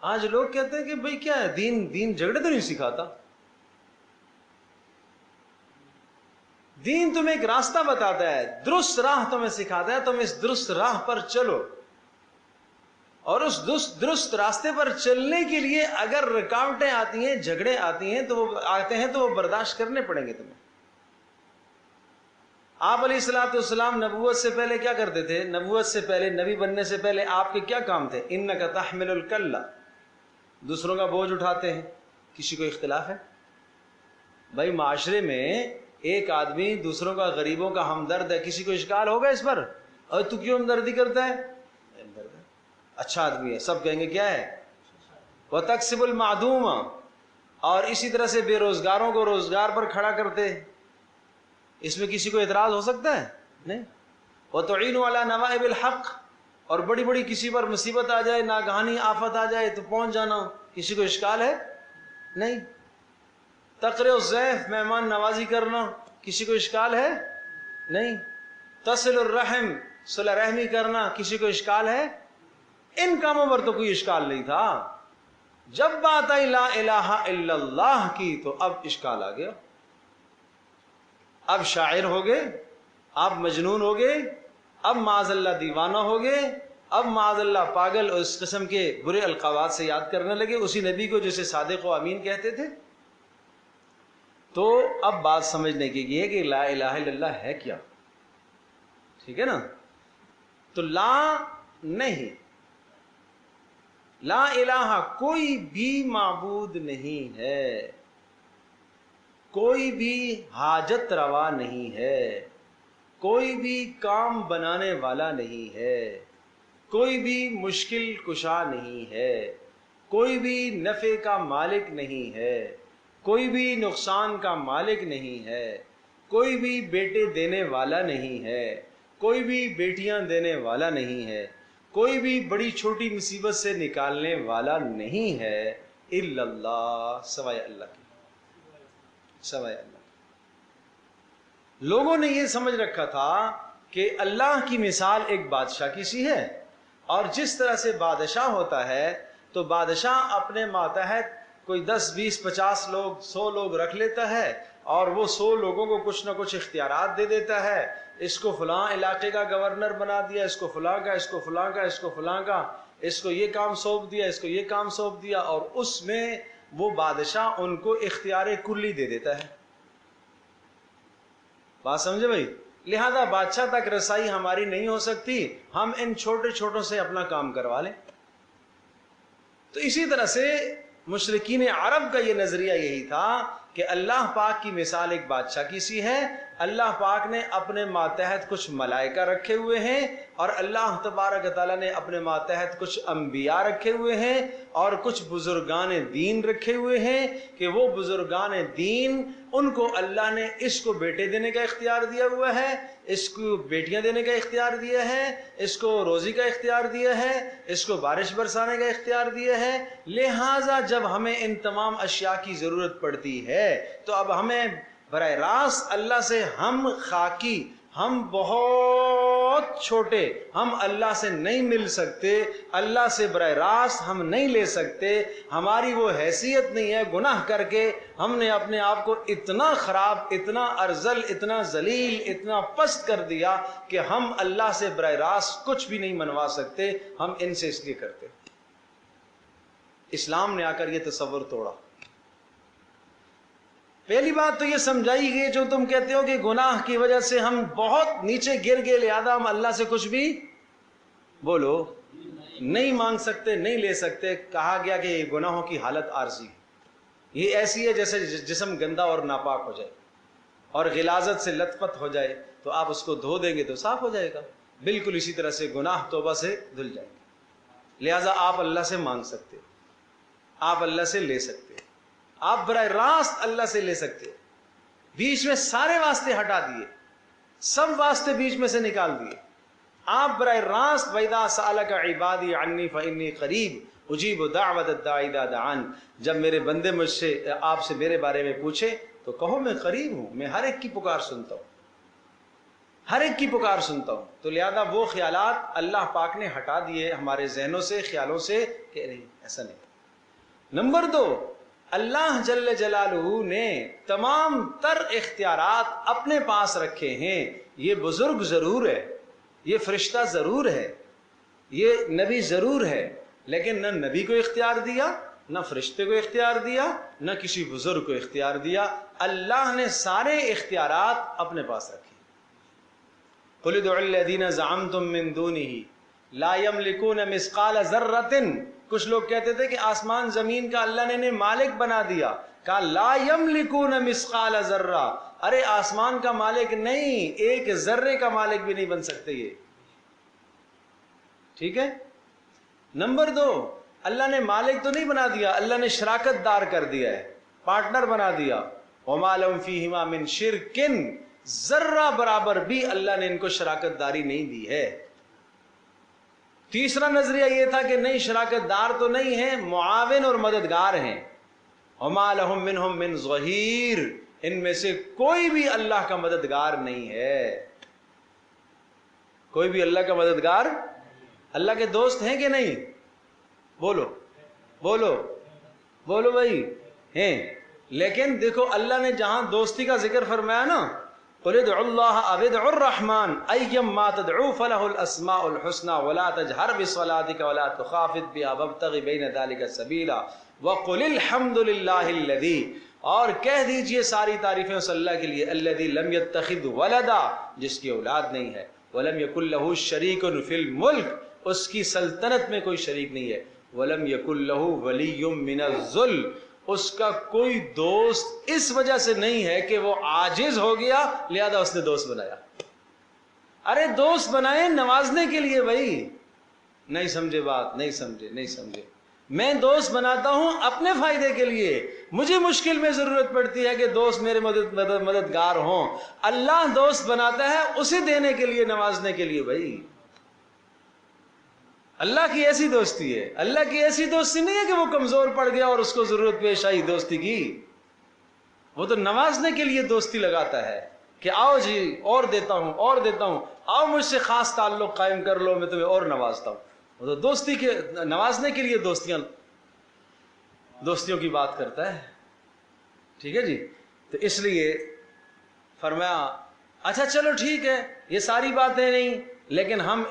آج لوگ کہتے ہیں کہ بھئی کیا ہے، دین جھگڑے تو نہیں سکھاتا۔ دین تمہیں ایک راستہ بتاتا ہے، درست راہ تمہیں سکھاتا ہے، تم اس درست راہ پر چلو، اور اس درست راستے پر چلنے کے لیے اگر رکاوٹیں آتی ہیں، جھگڑے آتی ہیں تو وہ برداشت کرنے پڑیں گے تمہیں۔ آپ علیہ السلام نبوت سے پہلے کیا کرتے تھے؟ نبوت سے پہلے، نبی بننے سے پہلے آپ کے کیا کام تھے؟ انک تحمل الکلہ، دوسروں کا بوجھ اٹھاتے ہیں۔ کسی کو اختلاف ہے؟ بھائی معاشرے میں ایک آدمی دوسروں کا، غریبوں کا ہمدرد ہے، کسی کو اشکال ہوگا اس پر؟ اور تو کیوں ہمدردی کرتا ہے؟ اچھا آدمی ہے، سب کہیں گے کیا ہے؟ وتکسب المعدوم، اور اسی طرح سے بے روزگاروں کو روزگار پر کھڑا کرتے. اس میں کسی کو اعتراض ہو سکتا ہے؟ نہیں. وتعین علی نوائب الحق، اور بڑی بڑی کسی پر مصیبت آ جائے، ناگہانی آفت آ جائے تو پہنچ جانا، کسی کو اشکال ہے؟ نہیں. تقرئ الضیف، مہمان نوازی کرنا، کسی کو اشکال ہے؟ نہیں. تصل الرحم، صلہ رحمی کرنا، کسی کو اشکال ہے؟ ان کاموں پر تو کوئی اشکال نہیں تھا. جب بات آئی لا الہ الا اللہ کی تو اب اشکال آ گیا. اب شاعر ہو گئے، اب مجنون ہو گئے، اب معاذ اللہ دیوانہ ہو گئے، اب معاذ اللہ پاگل اور اس قسم کے برے القابات سے یاد کرنے لگے اسی نبی کو جسے صادق و امین کہتے تھے. تو اب بات سمجھنے کی یہ ہے کہ لا الہ الا اللہ ہے کیا. ٹھیک ہے نا؟ تو لا نہیں، لا الہ کوئی بھی معبود نہیں ہے، کوئی بھی حاجت روا نہیں ہے، کوئی بھی کام بنانے والا نہیں ہے، کوئی بھی مشکل کشا نہیں ہے، کوئی بھی نفع کا مالک نہیں ہے، کوئی بھی نقصان کا مالک نہیں ہے، کوئی بھی بیٹے دینے والا نہیں ہے، کوئی بھی بیٹیاں دینے والا نہیں ہے، کوئی بھی بڑی چھوٹی مصیبت سے نکالنے والا نہیں ہے الا اللہ، سوائے اللہ کے، سوائے اللہ. لوگوں نے یہ سمجھ رکھا تھا کہ اللہ کی مثال ایک بادشاہ کی سی ہے، اور جس طرح سے بادشاہ ہوتا ہے تو بادشاہ اپنے ماتحت کوئی 10 20 50 لوگ 100 لوگ رکھ لیتا ہے، اور وہ 100 لوگوں کو کچھ نہ کچھ اختیارات دے دیتا ہے. اس کو فلاں علاقے کا گورنر بنا دیا، اس کو فلاں کا، اس کو فلاں کا، اس کو فلاں کا، اس کو یہ کام سونپ دیا، اس کو یہ کام سونپ دیا، اور اس میں وہ بادشاہ ان کو اختیار کلی دے دیتا ہے. بات سمجھے بھائی؟ لہذا بادشاہ تک رسائی ہماری نہیں ہو سکتی، ہم ان چھوٹے چھوٹوں سے اپنا کام کروا لیں. تو اسی طرح سے مشرکین عرب کا یہ نظریہ یہی تھا کہ اللہ پاک کی مثال ایک بادشاہ کی سی ہے. اللہ پاک نے اپنے ماتحت کچھ ملائکہ رکھے ہوئے ہیں، اور اللہ تبارک تعالیٰ نے اپنے ماتحت کچھ انبیاء رکھے ہوئے ہیں، اور کچھ بزرگان دین رکھے ہوئے ہیں کہ وہ بزرگان دین، ان کو اللہ نے اس کو بیٹے دینے کا اختیار دیا ہوا ہے، اس کو بیٹیاں دینے کا اختیار دیا ہے، اس کو روزی کا اختیار دیا ہے، اس کو بارش برسانے کا اختیار دیا ہے. لہٰذا جب ہمیں ان تمام اشیاء کی ضرورت پڑتی ہے تو اب ہمیں براہ راست اللہ سے، ہم خاکی، ہم بہت چھوٹے، ہم اللہ سے نہیں مل سکتے، اللہ سے براہ راست ہم نہیں لے سکتے، ہماری وہ حیثیت نہیں ہے. گناہ کر کے ہم نے اپنے آپ کو اتنا خراب، اتنا ارذل، اتنا ذلیل، اتنا پست کر دیا کہ ہم اللہ سے براہ راست کچھ بھی نہیں منوا سکتے. ہم ان سے اس لیے کرتے. اسلام نے آ کر یہ تصور توڑا. پہلی بات تو یہ سمجھائی گئی، جو تم کہتے ہو کہ گناہ کی وجہ سے ہم بہت نیچے گر گئے، لہذا ہم اللہ سے کچھ بھی بولو نہیں مانگ سکتے، نہیں لے سکتے. کہا گیا کہ یہ گناہوں کی حالت عارضی، یہ ایسی ہے جیسے جسم گندا اور ناپاک ہو جائے اور غلاظت سے لت پت ہو جائے، تو آپ اس کو دھو دیں گے تو صاف ہو جائے گا. بالکل اسی طرح سے گناہ توبہ سے دھل جائے گا. لہذا آپ اللہ سے مانگ سکتے، آپ اللہ سے لے سکتے، آپ براہ راست اللہ سے لے سکتے. بیچ میں سارے واسطے ہٹا دیے، سب واسطے بیچ میں سے نکال دیے. آپ براہ راست وَإِذَا سَأَلَكَ عِبَادِي عَنِّي فَإِنِّي قَرِيبٌ أُجِيبُ دَعْوَةَ الدَّاعِ إِذَا دَعَانِ. جب میرے بندے مجھ سے، آپ سے میرے بارے میں پوچھے تو کہو میں قریب ہوں، میں ہر ایک کی پکار سنتا ہوں، ہر ایک کی پکار سنتا ہوں. تو لہذا وہ خیالات اللہ پاک نے ہٹا دیے ہمارے ذہنوں سے، خیالوں سے، کہ نہیں ایسا نہیں. نمبر 2، اللہ جل جلالہ نے تمام تر اختیارات اپنے پاس رکھے ہیں. یہ بزرگ ضرور ہے، یہ فرشتہ ضرور ہے، یہ نبی ضرور ہے، لیکن نہ نبی کو اختیار دیا، نہ فرشتے کو اختیار دیا، نہ کسی بزرگ کو اختیار دیا. اللہ نے سارے اختیارات اپنے پاس رکھے. قُلِ ادْعُوا الَّذِينَ زَعَمْتُم مِّن دُونِهِ لَا يَمْلِكُونَ مِثْقَالَ ذَرَّةٍ. کچھ لوگ کہتے تھے کہ آسمان زمین کا اللہ نے انہیں مالک بنا دیا. کہا لا یملکون مثقال ذرہ، ارے آسمان کا مالک نہیں، ایک ذرے کا مالک بھی نہیں بن سکتے یہ. ٹھیک ہے. نمبر 2، اللہ نے مالک تو نہیں بنا دیا، اللہ نے شراکت دار کر دیا ہے، پارٹنر بنا دیا. وما لهم فیہما من شرک، ذرہ برابر بھی اللہ نے ان کو شراکت داری نہیں دی ہے. تیسرا نظریہ یہ تھا کہ نہیں، شراکت دار تو نہیں ہے، معاون اور مددگار ہیں. وما لهم منہم من ظہیر، ان میں سے کوئی بھی اللہ کا مددگار نہیں ہے. کوئی بھی اللہ کا مددگار، اللہ کے دوست ہیں کہ نہیں؟ بولو بولو بولو بھائی، ہیں. لیکن دیکھو اللہ نے جہاں دوستی کا ذکر فرمایا نا، قل ادعوا اللہ او ادعوا الرحمن ایما تدعوا فلہ الاسماء الحسنى ولا تجہر بصلاتک ولا تخافت بها وابتغ بین ذلک سبیلا وقل الحمد للہ الذی، اور کہہ دیجئے ساری تعریفیں اس اللہ کے لیے، الذی لم یتخذ ولدا، جس کی اولاد نہیں ہے، ولم یکن لہ شریک فی الملک، اس کی سلطنت میں کوئی شریک نہیں ہے، ولم یکن لہ ولی من الذل، اس کا کوئی دوست اس وجہ سے نہیں ہے کہ وہ عاجز ہو گیا لہذا اس نے دوست بنایا. ارے دوست بنائے نوازنے کے لیے بھائی. نہیں سمجھے بات، نہیں سمجھے. میں دوست بناتا ہوں اپنے فائدے کے لیے، مجھے مشکل میں ضرورت پڑتی ہے کہ دوست میرے مددگار ہوں. اللہ دوست بناتا ہے اسے دینے کے لیے، نوازنے کے لیے بھائی. اللہ کی ایسی دوستی ہے، اللہ کی ایسی دوستی نہیں ہے کہ وہ کمزور پڑ گیا اور اس کو ضرورت پیش آئی دوستی کی. وہ تو نوازنے کے لیے دوستی لگاتا ہے کہ آؤ جی اور دیتا ہوں، آؤ مجھ سے خاص تعلق قائم کر لو، میں تمہیں اور نوازتا ہوں. وہ تو دوستی کے نوازنے کے لیے دوستیوں کی بات کرتا ہے. ٹھیک ہے جی. تو اس لیے فرمایا اچھا چلو ٹھیک ہے، یہ ساری باتیں نہیں، لیکن ہم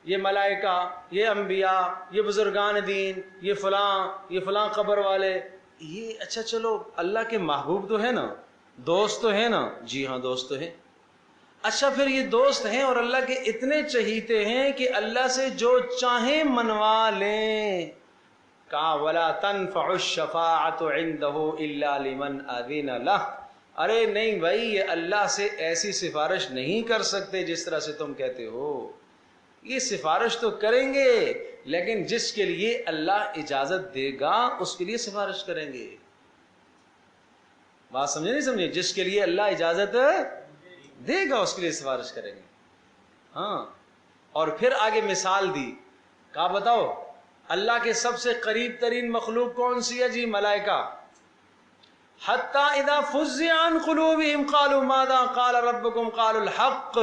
یہ ملائکہ، یہ انبیاء، یہ بزرگان دین، یہ فلاں قبر والے، یہ اچھا چلو اللہ کے محبوب تو ہے نا، دوست تو ہے نا؟ جی ہاں دوست تو ہیں. اچھا پھر یہ دوست ہیں اور اللہ کے اتنے چہیتے ہیں کہ اللہ سے جو چاہیں منوا لیں. کہا وَلَا تَنْفَعُ الشَّفَاعَةُ عِنْدَهُ إِلَّا لِمَنْ أَذِنَ لَهُ. ارے نہیں بھائی، یہ اللہ سے ایسی سفارش نہیں کر سکتے جس طرح سے تم کہتے ہو. یہ سفارش تو کریں گے لیکن جس کے لیے اللہ اجازت دے گا اس کے لیے سفارش کریں گے. بات سمجھے نہیں سمجھے؟ جس کے لیے اللہ اجازت دے گا اس کے لیے سفارش کریں گے. ہاں. اور پھر آگے مثال دی، کہا بتاؤ اللہ کے سب سے قریب ترین مخلوق کون سی ہے؟ جی ملائکہ. حتی اذا فزع عن قلوبهم قالوا ماذا قال ربكم قالوا الحق.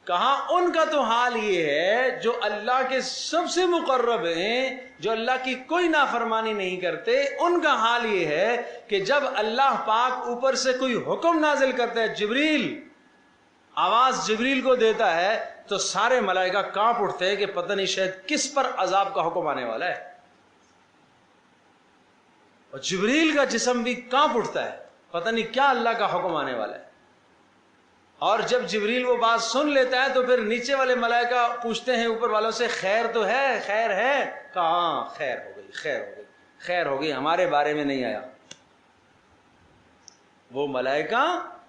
کہا ان کا تو حال یہ ہے جو اللہ کے سب سے مقرب ہیں، جو اللہ کی کوئی نافرمانی نہیں کرتے، ان کا حال یہ ہے کہ جب اللہ پاک اوپر سے کوئی حکم نازل کرتا ہے، جبریل آواز جبریل کو دیتا ہے تو سارے ملائکہ کانپ اٹھتے ہیں کہ پتہ نہیں شاید کس پر عذاب کا حکم آنے والا ہے. اور جبریل کا جسم بھی کانپ اٹھتا ہے، پتہ نہیں کیا اللہ کا حکم آنے والا ہے. اور جب جبریل وہ بات سن لیتا ہے تو پھر نیچے والے ملائکہ پوچھتے ہیں اوپر والوں سے خیر تو ہے، خیر ہے؟ کہاں خیر ہو گئی، ہمارے بارے میں نہیں آیا. وہ ملائکہ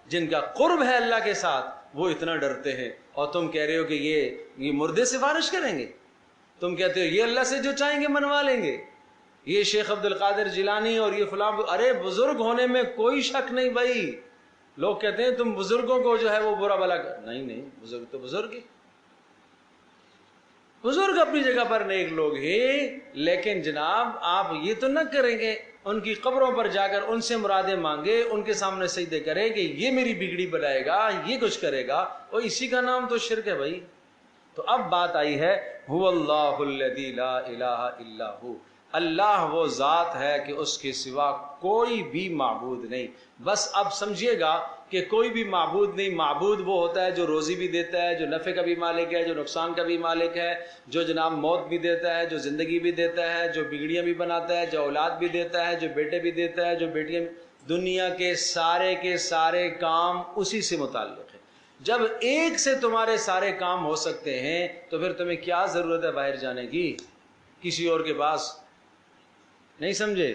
جن کا قرب ہے اللہ کے ساتھ وہ اتنا ڈرتے ہیں، اور تم کہہ رہے ہو کہ یہ مردے سفارش کریں گے، تم کہتے ہو یہ اللہ سے جو چاہیں گے منوا لیں گے، یہ شیخ عبد القادر جیلانی اور یہ فلاں. ارے بزرگ ہونے میں کوئی شک نہیں بھائی. لوگ کہتے ہیں تم بزرگوں کو جو ہے وہ برا بھلا نہیں، بزرگ تو بزرگ ہی، بزرگ اپنی جگہ پر نیک لوگ ہیں، لیکن جناب آپ یہ تو نہ کریں گے ان کی قبروں پر جا کر ان سے مرادیں مانگے، ان کے سامنے سجدے کریں کہ یہ میری بگڑی بنائے گا، یہ کچھ کرے گا، اور اسی کا نام تو شرک ہے بھائی. تو اب بات آئی ہے هو اللہ الذی لا الہ الا ہو. اللہ وہ ذات ہے کہ اس کے سوا کوئی بھی معبود نہیں. بس اب سمجھیے گا کہ کوئی بھی معبود نہیں. معبود وہ ہوتا ہے جو روزی بھی دیتا ہے، جو نفع کا بھی مالک ہے، جو نقصان کا بھی مالک ہے، جو جناب موت بھی دیتا ہے، جو زندگی بھی دیتا ہے، جو بگڑیاں بھی بناتا ہے، جو اولاد بھی دیتا ہے، جو بیٹے بھی دیتا ہے، جو بیٹیاں بھی. دنیا کے سارے کام اسی سے متعلق ہے. جب ایک سے تمہارے سارے کام ہو سکتے ہیں تو پھر تمہیں کیا ضرورت ہے باہر جانے کی کسی اور کے پاس؟ نہیں سمجھے؟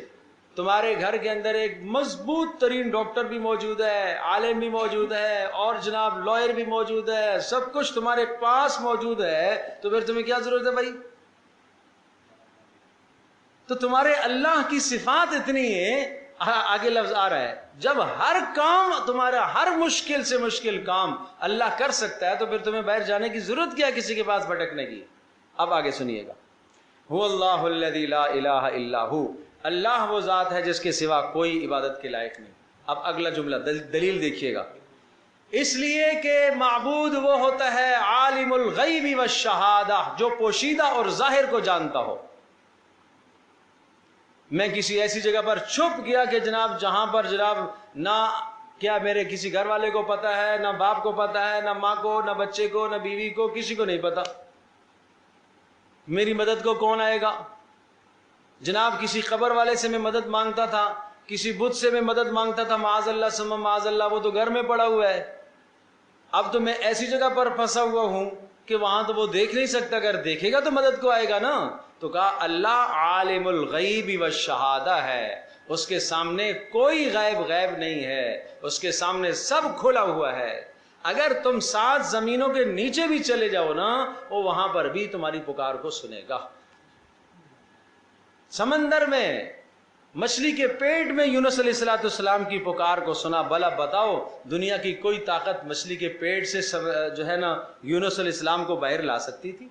تمہارے گھر کے اندر ایک مضبوط ترین ڈاکٹر بھی موجود ہے، عالم بھی موجود ہے، اور جناب لائر بھی موجود ہے، سب کچھ تمہارے پاس موجود ہے، تو پھر تمہیں کیا ضرورت ہے بھائی؟ تو تمہارے اللہ کی صفات اتنی ہے، آگے لفظ آ رہا ہے، جب ہر کام تمہارا، ہر مشکل سے مشکل کام اللہ کر سکتا ہے تو پھر تمہیں باہر جانے کی ضرورت کیا کسی کے پاس بھٹکنے کی؟ اب آگے سنیے گا، هو اللہ الذی لا الہ الا ہو، اللہ وہ ذات ہے جس کے سوا کوئی عبادت کے لائق نہیں۔ اب اگلا جملہ دلیل دیکھیے گا، اس لیے کہ معبود وہ ہوتا ہے عالم الغیب والشہادہ، جو پوشیدہ اور ظاہر کو جانتا ہو۔ میں کسی ایسی جگہ پر چھپ گیا کہ جناب جہاں پر جناب نہ کیا میرے کسی گھر والے کو پتا ہے، نہ باپ کو پتا ہے، نہ ماں کو، نہ بچے کو، نہ بیوی کو، کسی کو نہیں پتا، میری مدد کو کون آئے گا؟ جناب کسی قبر والے سے میں مدد مانگتا تھا، کسی بت سے میں مدد مانگتا تھا، معاذ اللہ ثم معاذ اللہ، وہ تو گھر میں پڑا ہوا ہے۔ اب تو میں ایسی جگہ پر پھنسا ہوا ہوں کہ وہاں تو وہ دیکھ نہیں سکتا، اگر دیکھے گا تو مدد کو آئے گا نا۔ تو کہا اللہ عالم الغیب والشہادہ ہے، اس کے سامنے کوئی غیب نہیں ہے، اس کے سامنے سب کھلا ہوا ہے۔ اگر تم 7 زمینوں کے نیچے بھی چلے جاؤ نا، وہ وہاں پر بھی تمہاری پکار کو سنے گا۔ سمندر میں، مچھلی کے پیٹ میں یونس علیہ السلام کی پکار کو سنا، بھلا بتاؤ دنیا کی کوئی طاقت مچھلی کے پیٹ سے جو ہے نا یونس علیہ السلام کو باہر لا سکتی تھی؟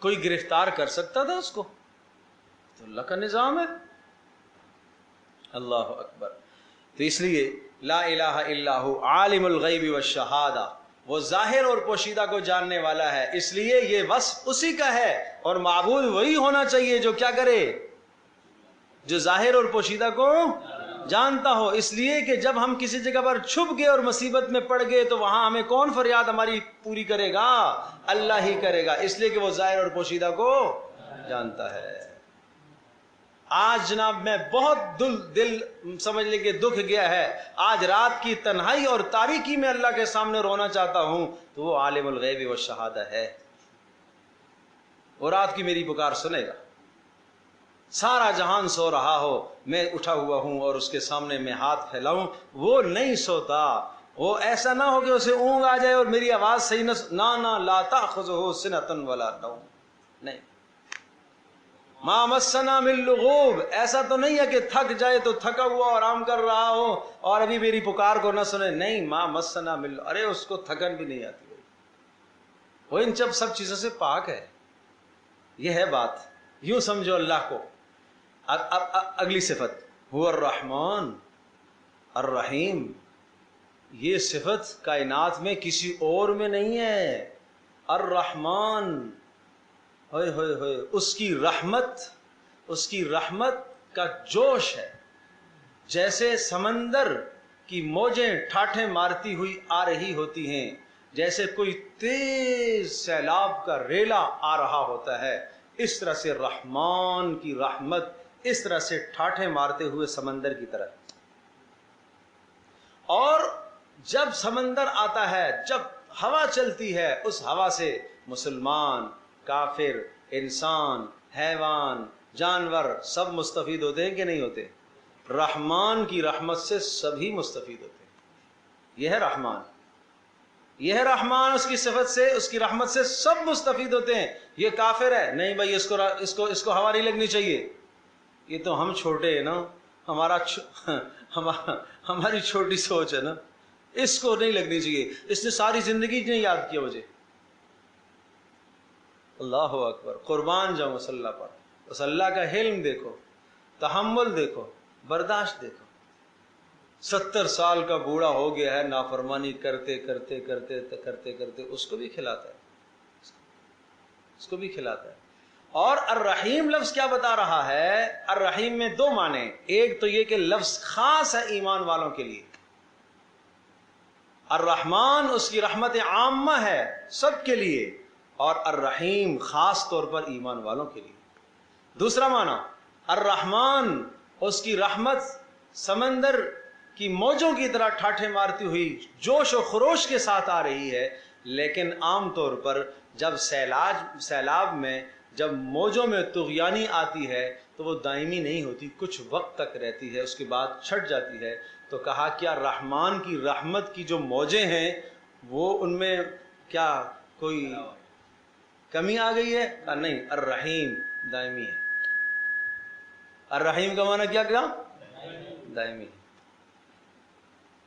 کوئی گرفتار کر سکتا تھا اس کو؟ تو اللہ کا نظام ہے۔ اللہ اکبر۔ تو اس لیے لا الہ الا ہو عالم الغیب والشہادہ، وہ ظاہر اور پوشیدہ کو جاننے والا ہے، اس لیے یہ وصف اسی کا ہے، اور معبود وہی ہونا چاہیے جو کیا کرے، جو ظاہر اور پوشیدہ کو جانتا ہو۔ اس لیے کہ جب ہم کسی جگہ پر چھپ گئے اور مصیبت میں پڑ گئے تو وہاں ہمیں کون فریاد ہماری پوری کرے گا؟ اللہ ہی کرے گا، اس لیے کہ وہ ظاہر اور پوشیدہ کو جانتا ہے۔ آج جناب میں بہت دل سمجھ لیں کہ دکھ گیا ہے، آج رات کی تنہائی اور تاریکی میں اللہ کے سامنے رونا چاہتا ہوں، تو وہ عالم الغیب والشہادہ ہے، وہ رات کی میری پکار سنے گا۔ سارا جہان سو رہا ہو، میں اٹھا ہوا ہوں اور اس کے سامنے میں ہاتھ پھیلاؤں، وہ نہیں سوتا۔ وہ ایسا نہ ہو کہ اسے اونگ آ جائے اور میری آواز صحیح نہ لا تأخذہ سنۃ ولا نوم، نہیں، ما مسنا من لغوب، ایسا تو نہیں ہے کہ تھک جائے تو تھکا ہوا اور آرام کر رہا ہو اور ابھی میری پکار کو نہ سنے، نہیں، ما مسنا من، ارے اس کو تھکن بھی نہیں آتی، وہ ان سب چیزوں سے پاک ہے۔ یہ ہے بات، یوں سمجھو اللہ کو۔ اب اگلی صفت، هو الرحمن الرحیم، یہ صفت کائنات میں کسی اور میں نہیں ہے۔ الرحمن، ہوئے ہوئے ہوئے، اس کی رحمت کا جوش ہے، جیسے سمندر کی موجیں ٹھاٹھیں مارتی ہوئی آ رہی ہوتی ہیں، جیسے کوئی تیز سیلاب کا ریلا آ رہا ہوتا ہے، اس طرح سے رحمان کی رحمت اس طرح سے ٹھاٹھیں مارتے ہوئے سمندر کی طرح۔ اور جب سمندر آتا ہے، جب ہوا چلتی ہے، اس ہوا سے مسلمان، کافر، انسان، حیوان، جانور سب مستفید ہوتے ہیں کہ نہیں ہوتے؟ رحمان کی رحمت سے سبھی مستفید ہوتے ہیں۔ یہ ہے رحمان، یہ ہے رحمان، اس کی صفت سے، اس کی رحمت سے سب مستفید ہوتے ہیں۔ یہ کافر ہے، نہیں بھائی اس کو ہوا نہیں لگنی چاہیے، یہ تو ہم چھوٹے ہیں نا، ہماری چھوٹی سوچ ہے نا، اس کو نہیں لگنی چاہیے، اس نے ساری زندگی نہیں یاد کیا مجھے۔ اللہ اکبر، قربان جاؤں اس اللہ پر، اس اللہ کا حلم دیکھو، تحمل دیکھو، برداشت دیکھو۔ 70 سال کا بوڑھا ہو گیا ہے، نافرمانی کرتے کرتے کرتے کرتے کرتے اس کو بھی کھلاتا ہے، اس کو بھی کھلاتا ہے۔ اور الرحیم لفظ کیا بتا رہا ہے؟ الرحیم میں 2 معنی، ایک تو یہ کہ لفظ خاص ہے ایمان والوں کے لیے، الرحمن اس کی رحمت عامہ ہے سب کے لیے، اور الرحیم خاص طور پر ایمان والوں کے لیے۔ دوسرا معنی، الرحمن اس کی رحمت سمندر کی موجوں کی طرح ٹھاٹھیں مارتی ہوئی جوش و خروش کے ساتھ آ رہی ہے، لیکن عام طور پر جب سیلاب میں جب موجوں میں طغیانی آتی ہے تو وہ دائمی نہیں ہوتی، کچھ وقت تک رہتی ہے، اس کے بعد چھٹ جاتی ہے۔ تو کہا کیا رحمان کی رحمت کی جو موجیں ہیں وہ ان میں کیا کوئی کمی آ گئی ہے؟ نہیں، الرحیم دائمی ہے. الرحیم کا معنی کیا دائمی ہے.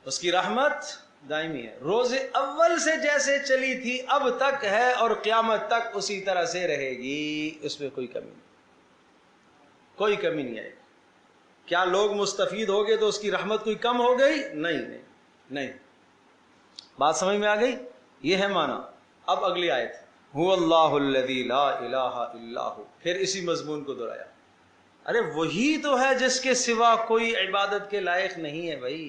اس کی رحمت دائمی ہے. روز اول سے جیسے چلی تھی اب تک ہے اور قیامت تک اسی طرح سے رہے گی. اس میں کوئی کمی نہیں، کوئی کمی نہیں آئے گی. کیا لوگ مستفید ہو گئے تو اس کی رحمت کوئی کم ہو گئی؟ نہیں. بات سمجھ میں آ گئی؟ یہ ہے معنی. اب اگلی آیت، هو اللہ الذی لا الہ الا ہو. پھر اسی مضمون کو دہرایا. ارے وہی تو ہے جس کے سوا کوئی عبادت کے لائق نہیں ہے بھائی.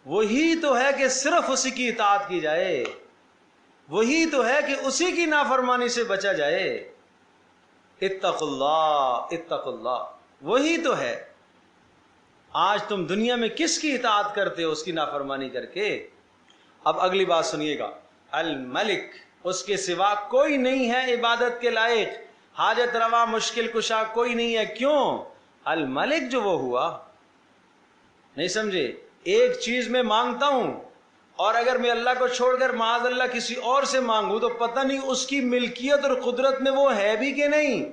وہی تو ہے کہ صرف اسی کی اطاعت کی جائے. وہی تو ہے کہ اسی کی نافرمانی سے بچا جائے. اتقوا اللہ اتقوا اللہ. وہی تو ہے. آج تم دنیا میں کس کی اطاعت کرتے ہو؟ اس کی نافرمانی کر کے. اب اگلی بات سنیے گا، الملک، اس کے سوا کوئی نہیں ہے عبادت کے لائق. حاجت روا مشکل کشا کوئی نہیں ہے. کیوں؟ الملک جو وہ ہوا. نہیں سمجھے؟ ایک چیز میں مانگتا ہوں اور اگر میں اللہ کو چھوڑ کر معاذ اللہ کسی اور سے مانگوں تو پتہ نہیں اس کی ملکیت اور قدرت میں وہ ہے بھی کہ نہیں.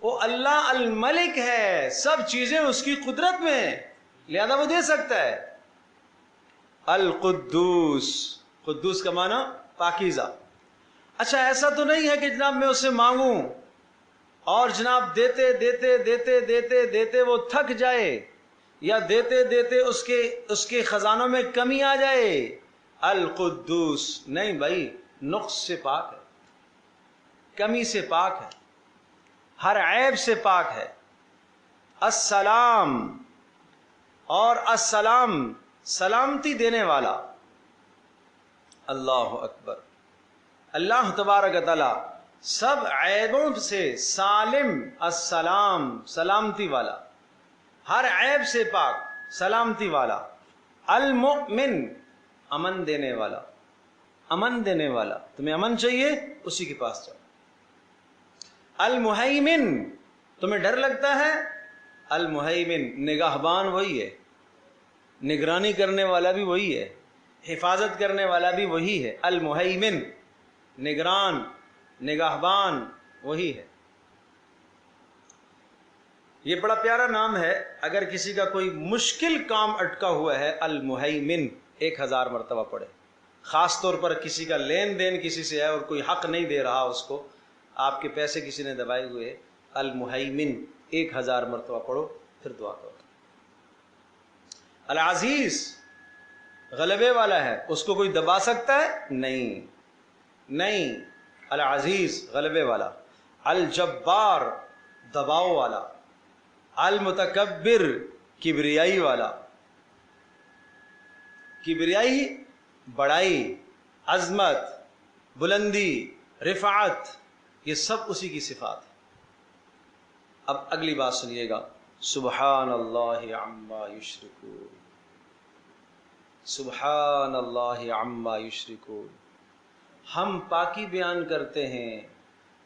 وہ اللہ الملک ہے، سب چیزیں اس کی قدرت میں ہیں، لہذا وہ دے سکتا ہے. القدوس، قدوس کا معنی پاکیزہ. اچھا ایسا تو نہیں ہے کہ جناب میں اس سے مانگوں اور جناب دیتے دیتے دیتے دیتے دیتے وہ تھک جائے یا دیتے دیتے اس کے خزانوں میں کمی آ جائے. القدوس نہیں بھائی، نقص سے پاک ہے، کمی سے پاک ہے، ہر عیب سے پاک ہے. السلام، اور السلام سلامتی دینے والا. اللہ اکبر. اللہ تبارک تعالی سب عیبوں سے سالم، السلام سلامتی والا، ہر عیب سے پاک، سلامتی والا. المؤمن امن دینے والا، امن دینے والا. تمہیں امن چاہیے اسی کے پاس جاؤ. المہیمن، تمہیں ڈر لگتا ہے؟ المہیمن نگہبان وہی ہے، نگرانی کرنے والا بھی وہی ہے، حفاظت کرنے والا بھی وہی ہے. المہیمن نگران، نگہبان وہی ہے. یہ بڑا پیارا نام ہے. اگر کسی کا کوئی مشکل کام اٹکا ہوا ہے، المہیمن 1000 مرتبہ پڑھے. خاص طور پر کسی کا لین دین کسی سے ہے اور کوئی حق نہیں دے رہا اس کو، آپ کے پیسے کسی نے دبائے ہوئے، المہیمن 1000 مرتبہ پڑھو، پھر دعا کرو. العزیز غلبے والا ہے، اس کو کوئی دبا سکتا ہے؟ نہیں. العزیز غلبے والا. الجبار دباؤ والا. المتکبر کبریائی والا. کبریائی بڑائی، عظمت، بلندی، رفعت، یہ سب اسی کی صفات ہے. اب اگلی بات سنیے گا، سبحان اللہ عما یشرکون. سبحان اللہ عما یشرکون. ہم پاکی بیان کرتے ہیں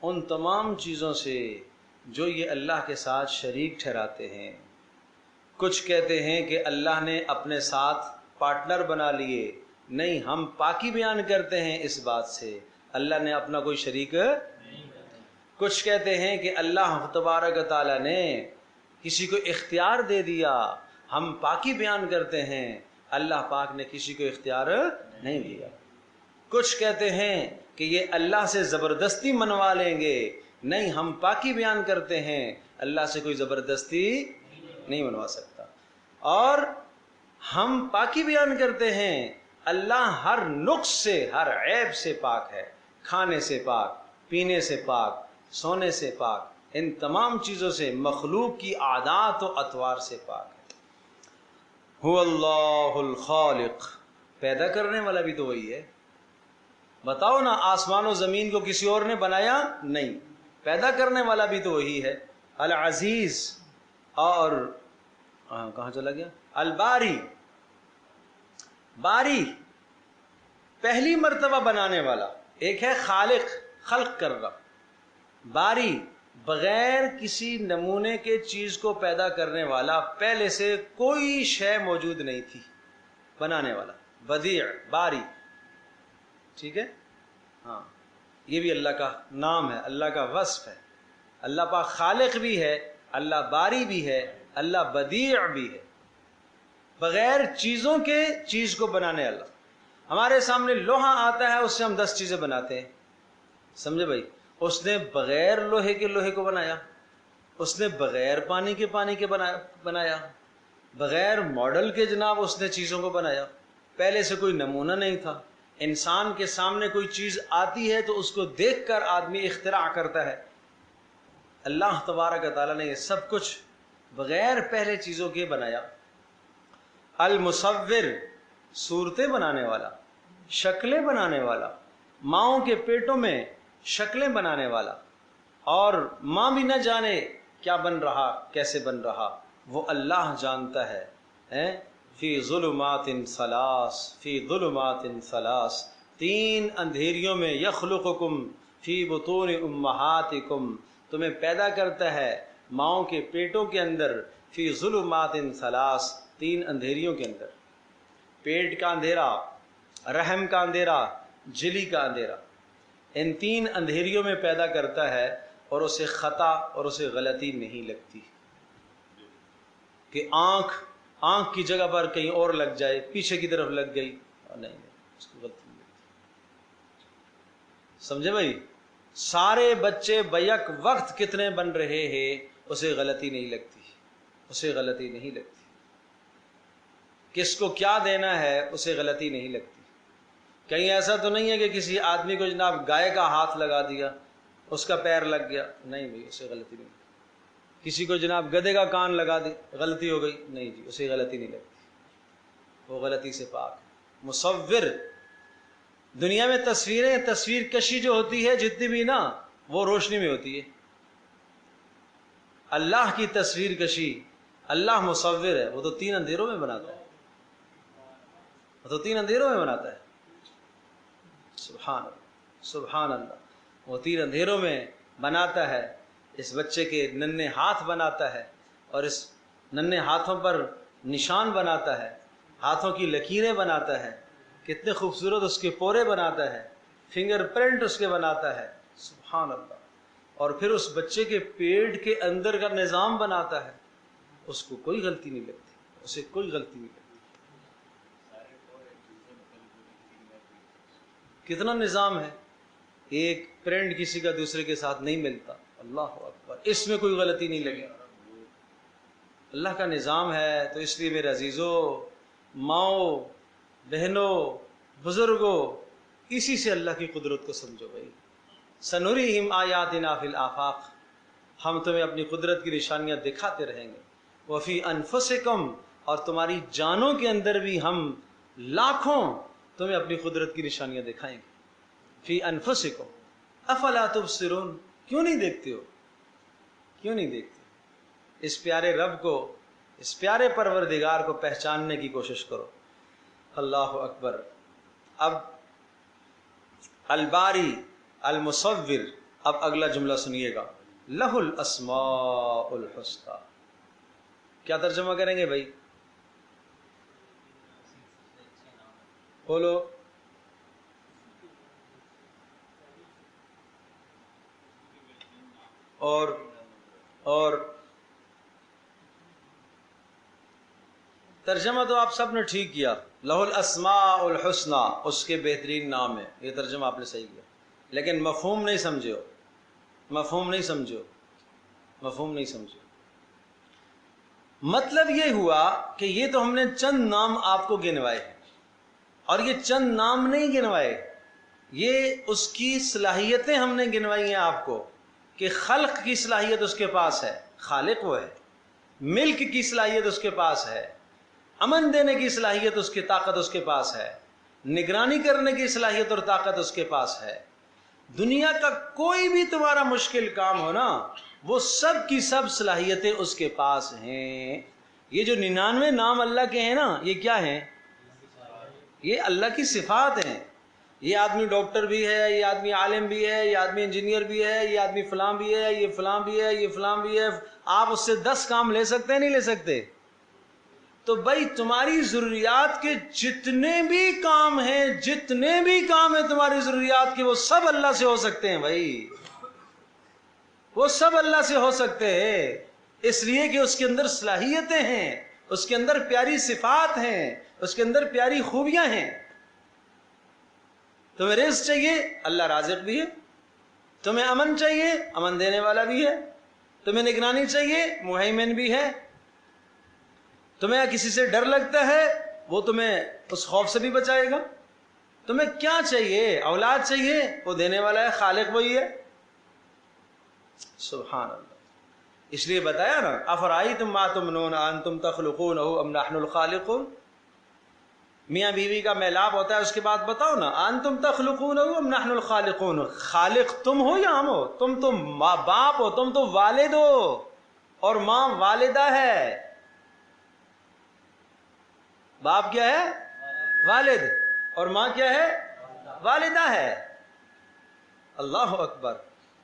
ان تمام چیزوں سے جو یہ اللہ کے ساتھ شریک ٹھہراتے ہیں. کچھ کہتے ہیں کہ اللہ نے اپنے ساتھ پارٹنر بنا لیے. نہیں، ہم پاکی بیان کرتے ہیں اس بات سے اللہ نے اپنا کوئی شریک. کچھ کہتے ہیں کہ اللہ تبارک تعالیٰ نے کسی کو اختیار دے دیا. ہم پاکی بیان کرتے ہیں اللہ پاک نے کسی کو اختیار نہیں دیا. کچھ کہتے ہیں کہ یہ اللہ سے زبردستی منوا لیں گے. نہیں، ہم پاکی بیان کرتے ہیں اللہ سے کوئی زبردستی نہیں منوا سکتا. اور ہم پاکی بیان کرتے ہیں اللہ ہر نقص سے، ہر عیب سے پاک ہے. کھانے سے پاک، پینے سے پاک، سونے سے پاک، ان تمام چیزوں سے، مخلوق کی عادات و اطوار سے پاک ہے. هو اللہ الخالق، پیدا کرنے والا بھی تو وہی ہے. بتاؤ نا، آسمان و زمین کو کسی اور نے بنایا؟ نہیں، پیدا کرنے والا بھی تو وہی ہے. العزیز، اور کہاں چلا گیا؟ الباری، باری پہلی مرتبہ بنانے والا. ایک ہے خالق، خلق کر رہا. باری بغیر کسی نمونے کے چیز کو پیدا کرنے والا، پہلے سے کوئی شے موجود نہیں تھی، بنانے والا. بدیع، باری، ٹھیک ہے. ہاں، یہ بھی اللہ کا نام ہے، اللہ کا وصف ہے۔ اللہ پاک خالق بھی ہے، اللہ باری بھی ہے، اللہ بدیع بھی ہے، بغیر چیزوں کے چیز کو بنانے والا۔ ہمارے سامنے لوہا آتا ہے، اس سے ہم 10 چیزیں بناتے ہیں، سمجھے بھائی؟ اس نے بغیر لوہے کے لوہے کو بنایا، اس نے بغیر پانی کے بنایا، بغیر ماڈل کے جناب اس نے چیزوں کو بنایا۔ پہلے سے کوئی نمونہ نہیں تھا۔ انسان کے سامنے کوئی چیز آتی ہے تو اس کو دیکھ کر آدمی اختراع کرتا ہے۔ اللہ تبارک و تعالیٰ نے یہ سب کچھ بغیر پہلے چیزوں کے بنایا۔ المصور، صورتیں بنانے والا، شکلیں بنانے والا، ماؤں کے پیٹوں میں شکلیں بنانے والا، اور ماں بھی نہ جانے کیا بن رہا، کیسے بن رہا، وہ اللہ جانتا ہے۔ فی ظلمات ثلاث، فی ظلمات ثلاث، 3 اندھیریوں میں، یخلقکم فی بطون امہاتکم، تمہیں پیدا کرتا ہے ماؤں کے پیٹوں کے اندر، فی ظلمات ثلاث، 3 اندھیریوں کے اندر، پیٹ کا اندھیرا، رحم کا اندھیرا، جلی کا اندھیرا، ان 3 اندھیریوں میں پیدا کرتا ہے، اور اسے خطا اور اسے غلطی نہیں لگتی کہ آنکھ کی جگہ پر کہیں اور لگ جائے، پیچھے کی طرف لگ گئی، نہیں، اس کو غلطی نہیں لگتی۔ سمجھے بھائی؟ سارے بچے بیک وقت کتنے بن رہے ہیں، اسے غلطی نہیں لگتی، اسے غلطی نہیں لگتی۔ کس کو کیا دینا ہے اسے غلطی نہیں لگتی۔ کہیں ایسا تو نہیں ہے کہ کسی آدمی کو جناب گائے کا ہاتھ لگا دیا، اس کا پیر لگ گیا، نہیں بھائی، اسے غلطی نہیں لگتی۔ کسی کو جناب گدھے کا کان لگا دی، غلطی ہو گئی، نہیں جی، اسے غلطی نہیں لگتی، وہ غلطی سے پاک ہے۔ مصور، دنیا میں تصویر کشی جو ہوتی ہے جتنی بھی نا، وہ روشنی میں ہوتی ہے۔ اللہ کی تصویر کشی، اللہ مصور ہے، وہ تو 3 اندھیروں میں بناتا ہے، وہ تو 3 اندھیروں میں بناتا ہے۔ سبحان اللہ، سبحان اللہ، وہ 3 اندھیروں میں بناتا ہے۔ اس بچے کے ننھے ہاتھ بناتا ہے، اور اس ننھے ہاتھوں پر نشان بناتا ہے، ہاتھوں کی لکیریں بناتا ہے، کتنے خوبصورت اس کے پورے بناتا ہے، فنگر پرنٹ اس کے بناتا ہے، سبحان اللہ۔ اور پھر اس بچے کے پیٹ کے اندر کا نظام بناتا ہے، اس کو کوئی غلطی نہیں لگتی، اسے کوئی غلطی نہیں لگتی۔ کتنا نظام ہے، ایک پرنٹ کسی کا دوسرے کے ساتھ نہیں ملتا، اللہ اکبر، اس میں کوئی غلطی نہیں لگی۔ اللہ کا نظام ہے، تو اس لیے میرے عزیزوں، ماؤں، بہنوں، بزرگوں، اسی سے اللہ کی قدرت کو سمجھو بھائی۔ سنریہم آیاتنا فی الآفاق، ہم تمہیں اپنی قدرت کی نشانیاں دکھاتے رہیں گے۔ وفی انفسکم، اور تمہاری جانوں کے اندر بھی ہم لاکھوں تمہیں اپنی قدرت کی نشانیاں دکھائیں گے۔ فی انفسکم افلا تبصرون، کیوں نہیں دیکھتے ہو، کیوں نہیں دیکھتے؟ اس پیارے رب کو، اس پیارے پروردگار کو پہچاننے کی کوشش کرو۔ اللہ اکبر۔ اب الباری، المصور، اب اگلا جملہ سنیے گا، لہ الاسماء الحسنی، کیا ترجمہ کریں گے بھائی؟ بولو۔ اور ترجمہ تو آپ سب نے ٹھیک کیا، لہ الاسماء الحسنی، اس کے بہترین نام ہے، یہ ترجمہ آپ نے صحیح کیا، لیکن مفہوم نہیں سمجھے ہو، مفہوم نہیں سمجھو، مفہوم نہیں سمجھو۔ مطلب یہ ہوا کہ یہ تو ہم نے چند نام آپ کو گنوائے ہیں، اور یہ چند نام نہیں گنوائے، یہ اس کی صلاحیتیں ہم نے گنوائی ہیں آپ کو، کہ خلق کی صلاحیت اس کے پاس ہے، خالق وہ ہے، ملک کی صلاحیت اس کے پاس ہے، امن دینے کی صلاحیت اس کی طاقت اس کے پاس ہے، نگرانی کرنے کی صلاحیت اور طاقت اس کے پاس ہے۔ دنیا کا کوئی بھی تمہارا مشکل کام ہو نا، وہ سب کی سب صلاحیتیں اس کے پاس ہیں۔ یہ جو 99 نام اللہ کے ہیں نا، یہ کیا ہیں؟ یہ اللہ کی صفات ہیں۔ یہ آدمی ڈاکٹر بھی ہے، یہ آدمی عالم بھی ہے، یہ آدمی انجینئر بھی ہے، یہ آدمی فلاں بھی ہے، یہ فلاں بھی ہے، یہ فلاں بھی ہے۔ آپ اس سے 10 کام لے سکتے ہیں، نہیں لے سکتے؟ تو بھائی تمہاری ضروریات کے جتنے بھی کام ہیں تمہاری ضروریات کے، وہ سب اللہ سے ہو سکتے ہیں بھائی، وہ سب اللہ سے ہو سکتے ہیں، اس لیے کہ اس کے اندر صلاحیتیں ہیں، اس کے اندر پیاری صفات ہیں، اس کے اندر پیاری خوبیاں ہیں۔ تمہیں رزق چاہیے، اللہ رازق بھی ہے، تمہیں امن چاہیے، امن دینے والا بھی ہے، تمہیں نگرانی چاہیے، مہیمن بھی ہے، تمہیں کسی سے ڈر لگتا ہے وہ تمہیں اس خوف سے بھی بچائے گا، تمہیں کیا چاہیے، اولاد چاہیے، وہ دینے والا ہے، خالق وہی ہے۔ سبحان اللہ، اس لیے بتایا نا، افرائیتم ما تمنون انتم تخلقونہ ام نحن الخالقون۔ میاں بیوی کا میلاب ہوتا ہے، اس کے بعد بتاؤ نا، انتم تخلقونہ ام نحن الخالقون، خالق تم ہو یا ہم ہو؟ تم تو ماں باپ ہو، تم تو والد ہو، اور ماں والدہ ہے۔ باپ کیا ہے؟ والد، اور ماں کیا ہے؟ والدہ ہے۔ اللہ اکبر،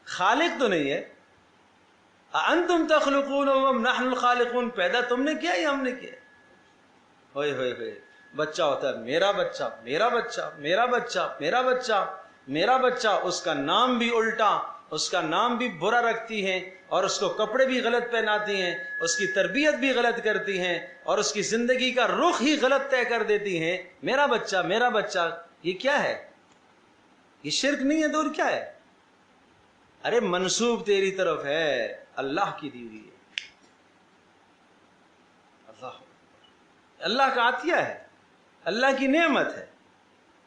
خالق تو نہیں ہے۔ انتم تخلقون ام نحن الخالقون، پیدا تم نے کیا یا ہم نے کیا؟ ہوئے ہوئے ہوئے، بچہ ہوتا ہے، میرا بچہ میرا بچہ میرا بچہ میرا بچہ میرا بچہ، اس کا نام بھی الٹا، اس کا نام بھی برا رکھتی ہیں، اور اس کو کپڑے بھی غلط پہناتی ہیں، اس کی تربیت بھی غلط کرتی ہیں، اور اس کی زندگی کا رخ ہی غلط طے کر دیتی ہیں۔ میرا بچہ میرا بچہ، یہ کیا ہے؟ یہ شرک نہیں ہے تو اور کیا ہے؟ ارے منسوب تیری طرف ہے، اللہ کی دی ہوئی ہے، اللہ کا عطیہ ہے، اللہ کی نعمت ہے،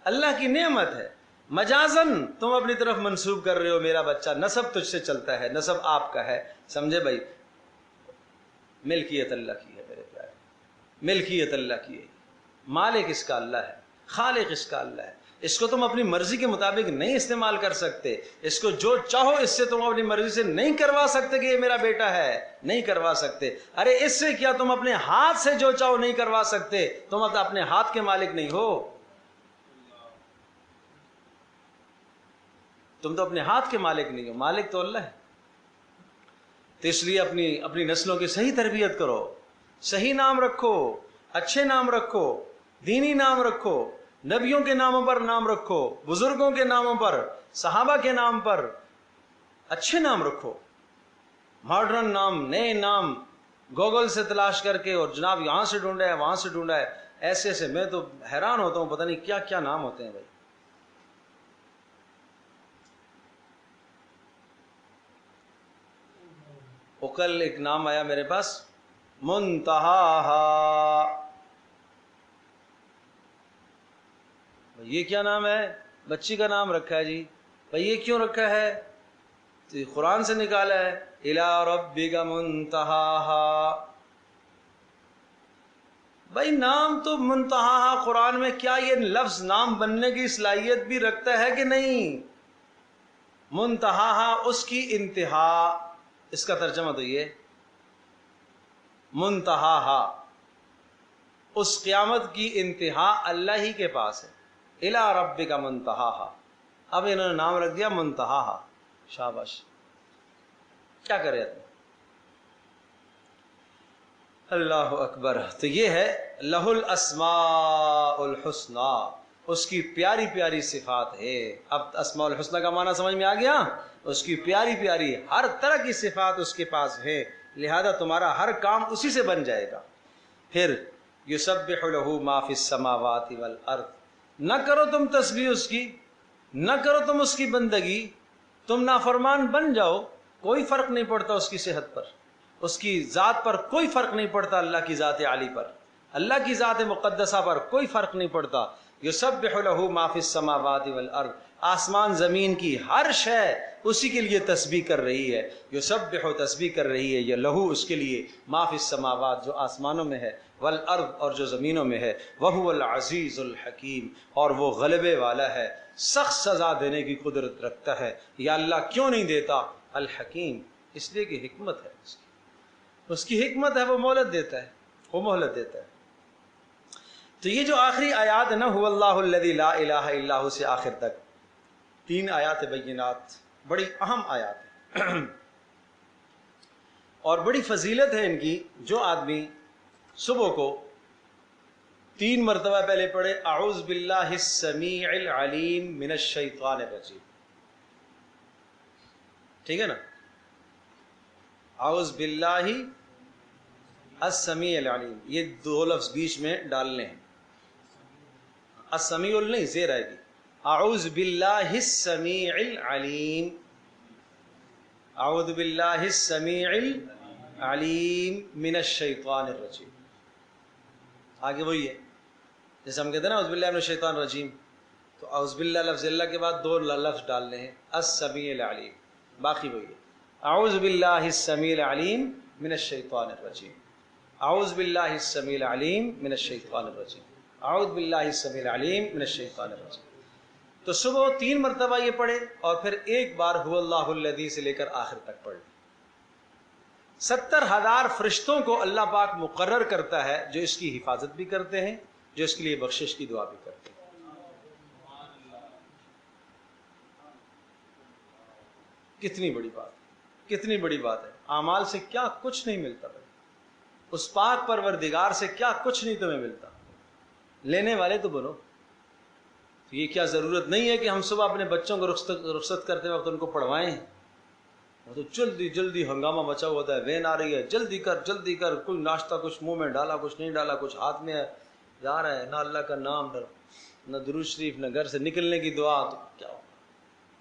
اللہ کی نعمت ہے۔ مجازن تم اپنی طرف منسوب کر رہے ہو، میرا بچہ، نسب تجھ سے چلتا ہے، نسب آپ کا ہے، سمجھے بھائی؟ ملکیت اللہ کی ہے میرے پیارے، ملکیت اللہ کی ہے، مالک اس کا اللہ ہے، خالق اس کا اللہ ہے۔ اس کو تم اپنی مرضی کے مطابق نہیں استعمال کر سکتے، اس کو جو چاہو اس سے تم اپنی مرضی سے نہیں کروا سکتے کہ یہ میرا بیٹا ہے، نہیں کروا سکتے۔ ارے اس سے کیا، تم اپنے ہاتھ سے جو چاہو نہیں کروا سکتے، تم اپنے ہاتھ کے مالک نہیں ہو، تم تو اپنے ہاتھ کے مالک نہیں ہو، مالک تو اللہ ہے۔ تو اس لیے اپنی نسلوں کی صحیح تربیت کرو، صحیح نام رکھو، اچھے نام رکھو، دینی نام رکھو، نبیوں کے ناموں پر نام رکھو، بزرگوں کے ناموں پر، صحابہ کے نام پر اچھے نام رکھو، ماڈرن نام، نئے نام گوگل سے تلاش کر کے، اور جناب یہاں سے ڈھونڈا ہے وہاں سے ڈھونڈا ہے، ایسے ایسے، میں تو حیران ہوتا ہوں، پتہ نہیں کیا کیا نام ہوتے ہیں بھائی۔ کل ایک نام آیا میرے پاس، منتہا، یہ کیا نام ہے؟ بچی کا نام رکھا ہے جی، بھائی یہ کیوں رکھا ہے؟ تو قرآن سے نکالا ہے، الی ربک منتہا۔ بھائی نام تو منتہا قرآن میں، کیا یہ لفظ نام بننے کی صلاحیت بھی رکھتا ہے کہ نہیں؟ منتہا اس کی انتہا، اس کا ترجمہ تو یہ منتہا، اس قیامت کی انتہا اللہ ہی کے پاس ہے، الی ربک منتہا۔ اب انہوں نے نام رکھ دیا منتہا، شاباش، کیا کرے تم؟ اللہ اکبر۔ تو یہ ہے لہ الاسماء الحسنی، اس کی پیاری پیاری صفات ہے۔ اب اسماء الحسنی کا معنی سمجھ میں آ گیا؟ اس کی پیاری پیاری ہر طرح کی صفات اس کے پاس ہے، لہذا تمہارا ہر کام اسی سے بن جائے گا۔ پھر یسبح لہ ما فی السماوات والارض، نہ کرو تم تسبیح اس کی، نہ کرو تم اس کی بندگی، تم نافرمان بن جاؤ، کوئی فرق نہیں پڑتا اس کی صحت پر، اس کی ذات پر کوئی فرق نہیں پڑتا، اللہ کی ذات عالی پر، اللہ کی ذات مقدسہ پر کوئی فرق نہیں پڑتا۔ یسبح لہ ما فی السماوات والارض، آسمان زمین کی ہر شے اسی کے لیے تسبیح کر رہی ہے، یسبح تسبیح کر رہی ہے، یہ لہو اس کے لیے، ما فی السماوات جو آسمانوں میں ہے، والارض اور جو زمینوں میں ہے، وہو العزیز الحکیم، اور وہ غلبے والا ہے، سخت سزا دینے کی قدرت رکھتا ہے۔ یا اللہ کیوں نہیں دیتا؟ الحکیم، اس لیے کہ حکمت ہے اس کی حکمت ہے، وہ مہلت دیتا ہے، وہ مہلت دیتا ہے۔ تو یہ جو آخری آیات ہے نا، هو اللہ الذی لا الہ الا ہو سے آخر تک، 3 آیات بینات، بڑی اہم آیات ہیں اور بڑی فضیلت ہے ان کی۔ جو آدمی صبح کو 3 مرتبہ پہلے پڑھے اعوذ باللہ السمیع العلیم من الشیطان الرجیم، ٹھیک ہے نا؟ اعوذ باللہ السمیع العلیم، یہ 2 لفظ بیچ میں ڈالنے ہیں، السمیع نہیں زیر آئے گی، اعوذ باللہ السمیع العلیم، اعوذ باللہ السمیع العلیم من الشیطان الرجیم۔ آگے وہی ہے جیسے ہم کہتے ہیں نا اعوذ باللہ من الشیطان الرجیم، تو اعوذ باللہ لفظ اللہ کے بعد 2 لفظ ڈالنے ہیں السمیع العلیم، باقی وہی ہے اعوذ باللہ السمیع العلیم من الشیطان الرجیم، اعوذ باللہ السمیع العلیم من الشیطان الرجیم، اعوذ باللہ السمیع العلیم من الشیطان الرجیم۔ تو صبح 3 مرتبہ یہ پڑھے اور پھر ایک بار هو اللہ الذی سے لے کر آخر تک پڑھ لیں۔ 70,000 فرشتوں کو اللہ پاک مقرر کرتا ہے جو اس کی حفاظت بھی کرتے ہیں، جو اس کے لیے بخشش کی دعا بھی کرتے ہیں۔ کتنی بڑی بات، کتنی بڑی بات ہے۔ اعمال سے کیا کچھ نہیں ملتا بھائی، اس پاک پروردگار سے کیا کچھ نہیں تمہیں ملتا، لینے والے تو بنو۔ یہ کیا ضرورت نہیں ہے کہ ہم صبح اپنے بچوں کو رخصت کرتے وقت ان کو پڑھوائیں، وہ تو جلدی جلدی ہنگامہ مچا ہوا ہوتا ہے، وین آ رہی ہے جلدی کر جلدی کر، کوئی ناشتہ کچھ منہ میں ڈالا کچھ نہیں ڈالا، کچھ ہاتھ میں جا رہا ہے، نہ اللہ کا نام نہ درود شریف نہ گھر سے نکلنے کی دعا، تو کیا ہوگا؟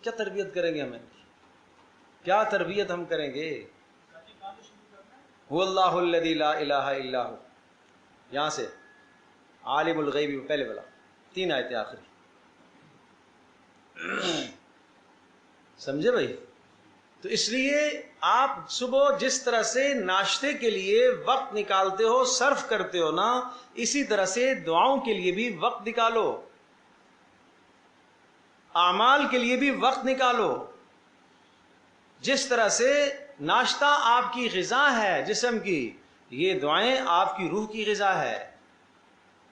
کیا تربیت کریں گے ہمیں؟ کیا تربیت ہم کریں گے؟ هو اللہ الذی لا الہ الا ہو، یہاں سے عالم الغیب پہلے بلا 3 آیتیں آخری، سمجھے بھائی؟ تو اس لیے آپ صبح جس طرح سے ناشتے کے لیے وقت نکالتے ہو صرف کرتے ہو نا، اسی طرح سے دعاؤں کے لیے بھی وقت نکالو، اعمال کے لیے بھی وقت نکالو۔ جس طرح سے ناشتہ آپ کی غذا ہے جسم کی، یہ دعائیں آپ کی روح کی غذا ہے،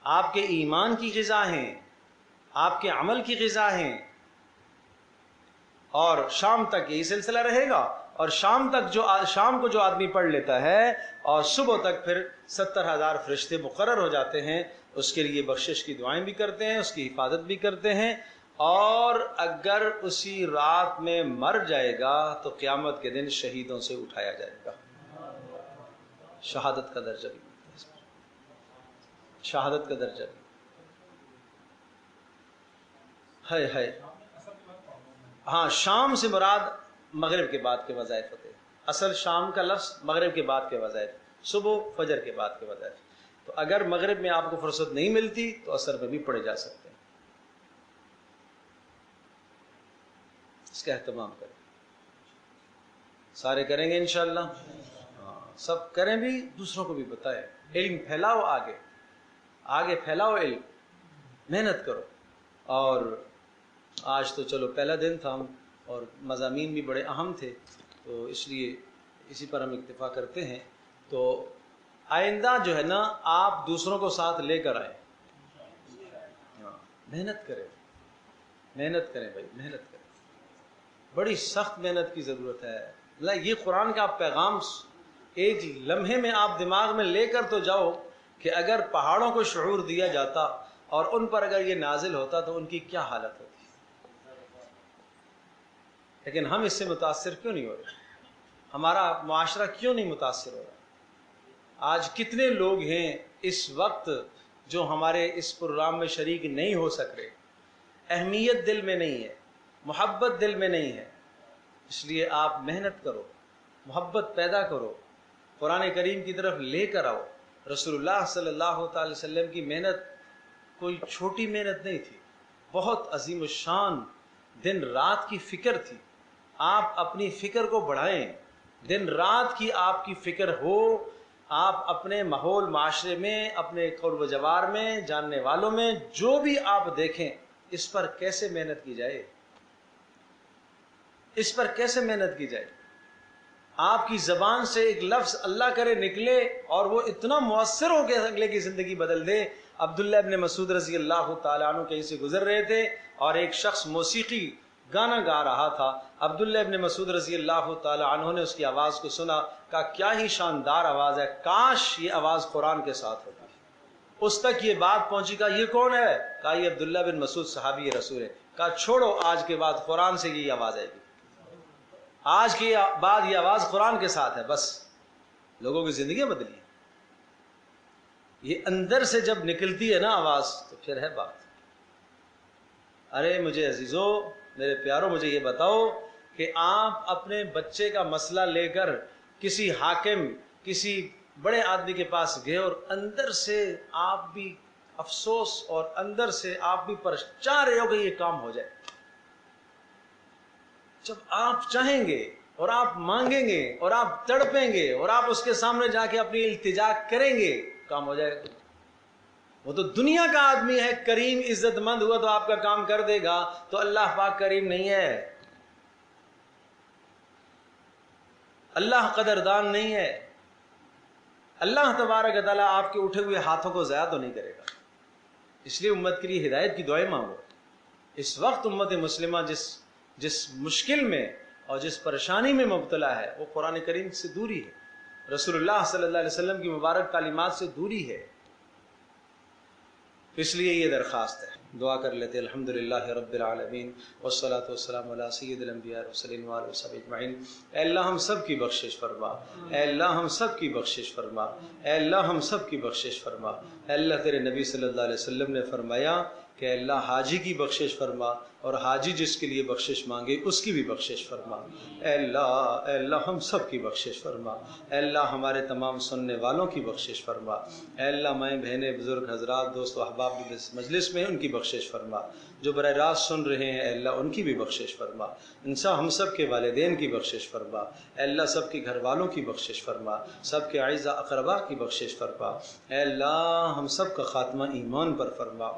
آپ کے ایمان کی غذا ہیں، آپ کے عمل کی غذا ہیں، اور شام تک یہی سلسلہ رہے گا۔ اور شام کو جو آدمی پڑھ لیتا ہے اور صبح تک پھر 70,000 فرشتے مقرر ہو جاتے ہیں، اس کے لیے بخشش کی دعائیں بھی کرتے ہیں، اس کی حفاظت بھی کرتے ہیں، اور اگر اسی رات میں مر جائے گا تو قیامت کے دن شہیدوں سے اٹھایا جائے گا، شہادت کا درجہ بھی ملتا ہے، شہادت کا درجہ بھی ہے۔ ہاں، شام سے مراد مغرب کے بعد کے وظائف ہوتے ہیں، اصل شام کا لفظ مغرب کے بعد کے وظائف، صبح فجر کے بعد کے وظائف۔ تو اگر مغرب میں آپ کو فرصت نہیں ملتی تو عصر میں بھی پڑھے جا سکتے ہیں، اس کا اہتمام کریں، سارے کریں گے انشاءاللہ، ہاں سب کریں بھی، دوسروں کو بھی بتائیں، علم پھیلاؤ، آگے پھیلاؤ علم، محنت کرو۔ اور آج تو چلو پہلا دن تھا اور مضامین بھی بڑے اہم تھے، تو اس لیے اسی پر ہم اکتفا کرتے ہیں۔ تو آئندہ جو ہے نا آپ دوسروں کو ساتھ لے کر آئیں، محنت کریں بھائی، محنت کریں، بڑی سخت محنت کی ضرورت ہے۔ یہ قرآن کا پیغام ایک لمحے میں آپ دماغ میں لے کر تو جاؤ کہ اگر پہاڑوں کو شعور دیا جاتا اور ان پر اگر یہ نازل ہوتا تو ان کی کیا حالت ہوتی، لیکن ہم اس سے متاثر کیوں نہیں ہو رہے؟ ہمارا معاشرہ کیوں نہیں متاثر ہو رہا؟ آج کتنے لوگ ہیں اس وقت جو ہمارے اس پروگرام میں شریک نہیں ہو سک رہے، اہمیت دل میں نہیں ہے، محبت دل میں نہیں ہے۔ اس لیے آپ محنت کرو، محبت پیدا کرو، قرآن کریم کی طرف لے کر آؤ۔ رسول اللہ صلی اللہ تعالی وسلم کی محنت کوئی چھوٹی محنت نہیں تھی، بہت عظیم الشان، دن رات کی فکر تھی۔ آپ اپنی فکر کو بڑھائیں، دن رات کی آپ کی فکر ہو، آپ اپنے ماحول معاشرے میں، اپنے قرب و جوار میں، جاننے والوں میں جو بھی آپ دیکھیں، اس پر کیسے محنت کی جائے، اس پر کیسے محنت کی جائے۔ آپ کی زبان سے ایک لفظ اللہ کرے نکلے اور وہ اتنا مؤثر ہو کہ اگلے کی زندگی بدل دے۔ عبداللہ ابن مسعود رضی اللہ تعالیٰ عنہ کہیں سے گزر رہے تھے اور ایک شخص موسیقی گانا گا رہا تھا۔ عبداللہ ابن مسعود رضی اللہ تعالیٰ عنہ نے اس کی آواز کو سنا، کہا کیا ہی شاندار آواز ہے، کاش یہ آواز قرآن کے ساتھ ہوتی۔ اس تک یہ بات پہنچی، کہا یہ کون ہے؟ کہا یہ عبداللہ بن مسعود صحابی رسول ہے۔ کہا چھوڑو، آج کے بعد قرآن سے یہ آواز آئے گی، آج کے بعد یہ آواز قرآن کے ساتھ ہے۔ بس لوگوں کی زندگیاں بدلی ہیں۔ یہ اندر سے جب نکلتی ہے نا آواز تو پھر ہے بات۔ ارے مجھے عزیزو، میرے پیارو، مجھے یہ بتاؤ کہ آپ اپنے بچے کا مسئلہ لے کر کسی حاکم، کسی بڑے آدمی کے پاس گئے اور اندر سے آپ بھی افسوس اور اندر سے آپ بھی چاہ رہے ہو کہ یہ کام ہو جائے۔ جب آپ چاہیں گے اور آپ مانگیں گے اور آپ تڑپیں گے اور آپ اس کے سامنے جا کے اپنی التجا کریں گے، کام ہو جائے گا۔ وہ تو دنیا کا آدمی ہے، کریم عزت مند ہوا تو آپ کا کام کر دے گا، تو اللہ پاک کریم نہیں ہے، اللہ قدردان نہیں ہے۔ اللہ تبارک و تعالیٰ آپ کے اٹھے ہوئے ہاتھوں کو ضائع تو نہیں کرے گا۔ اس لیے امت کے لیے ہدایت کی دعائیں مانگو۔ اس وقت امت مسلمہ جس مشکل میں اور جس پریشانی میں مبتلا ہے وہ قرآن کریم سے دوری ہے، رسول اللہ صلی اللہ علیہ وسلم کی مبارک تعلیمات سے دوری ہے۔ اس لیے یہ درخواست ہے، دعا کر لیتے الحمدللہ رب العالمین والصلاة والسلام علی سید الانبیاء والمرسلین وعلی صحبہ اجمعین۔ اے اللہ ہم سب کی بخشش فرما، اے اللہ ہم سب کی بخشش فرما، اے اللہ ہم سب کی بخشش فرما۔ اے اللہ تیرے نبی صلی اللہ علیہ وسلم نے فرمایا کہ اے اللہ حاجی کی بخشش فرما، اور حاجی جس کے لیے بخشش مانگے اس کی بھی بخشش فرما۔ اے اللہ ہم سب کی بخشش فرما۔ اے اللہ ہمارے تمام سننے والوں کی بخشش فرما۔ اے اللہ مائیں بہنیں بزرگ حضرات دوست و احباب اس مجلس میں ان کی بخشش فرما، جو براہ راست سن رہے ہیں اے اللہ ان کی بھی بخشش فرما۔ ہم سب کے والدین کی بخشش فرما، اے اللہ سب کے گھر والوں کی بخشش فرما، سب کے اعزاء اقربا کی بخشش فرما۔ اے اللہ ہم سب کا خاتمہ ایمان پر فرما۔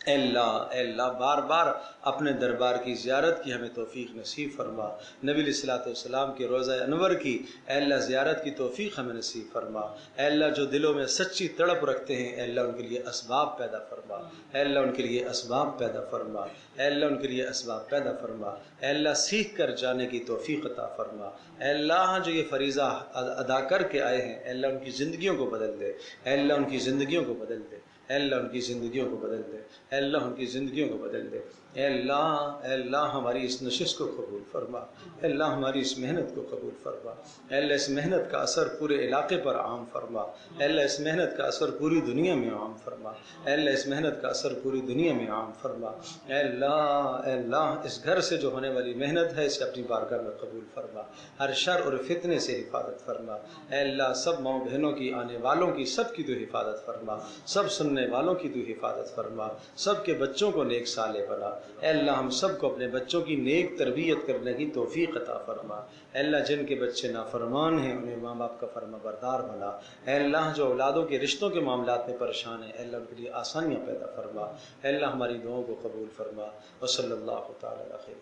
اے اللہ بار بار اپنے دربار کی زیارت کی ہمیں توفیق نصیب فرما۔ نبی علیہ الصلوۃ والسلام کے روضہ انور کی اے اللہ زیارت کی توفیق ہمیں نصیب فرما۔ اے اللہ جو دلوں میں سچی تڑپ رکھتے ہیں اے اللہ ان کے لیے اسباب پیدا فرما، اے اللہ ان کے لیے اسباب پیدا فرما، اے اللہ ان کے لیے اسباب پیدا فرما۔ اے اللہ سیکھ کر جانے کی توفیق عطا فرما۔ اے اللہ جو یہ فریضہ ادا کر کے آئے ہیں اے اللہ ان کی زندگیوں کو بدل دے، اے اللہ ان کی زندگیوں کو بدل دے، اے اللہ ان کی زندگیوں کو بدل دے، اے اللہ ان کی زندگیوں کو بدل دے۔ اے اللہ ہماری اس نشست کو قبول فرما، اے اللہ ہماری اس محنت کو قبول فرما۔ اے اللہ اس محنت کا اثر پورے علاقے پر عام فرما، اے اللہ اس محنت کا اثر پوری دنیا میں عام فرما، اے اللہ اس محنت کا اثر پوری دنیا میں عام فرما۔ اے اللہ اس گھر سے جو ہونے والی محنت ہے اسے اپنی بارگاہ میں قبول فرما، ہر شر اور فتنے سے حفاظت فرما۔ اے اللہ سب ماؤں بہنوں کی، آنے والوں کی، سب کی تو حفاظت فرما، سب سننے والوں کی تو حفاظت فرما، سب کے بچوں کو نیک صالح بنا۔ اے اللہ ہم سب کو اپنے بچوں کی نیک تربیت کرنے کی توفیق عطا فرما۔ اے اللہ جن کے بچے نافرمان ہیں انہیں ماں باپ کا فرما بردار بنا۔ اے اللہ جو اولادوں کے رشتوں کے معاملات میں پریشان ہیں اے اللہ ان کے لیے آسانیاں پیدا فرما۔ اے اللہ ہماری دعاؤں کو قبول فرما۔ وصلی اللہ تعالی علی خیر۔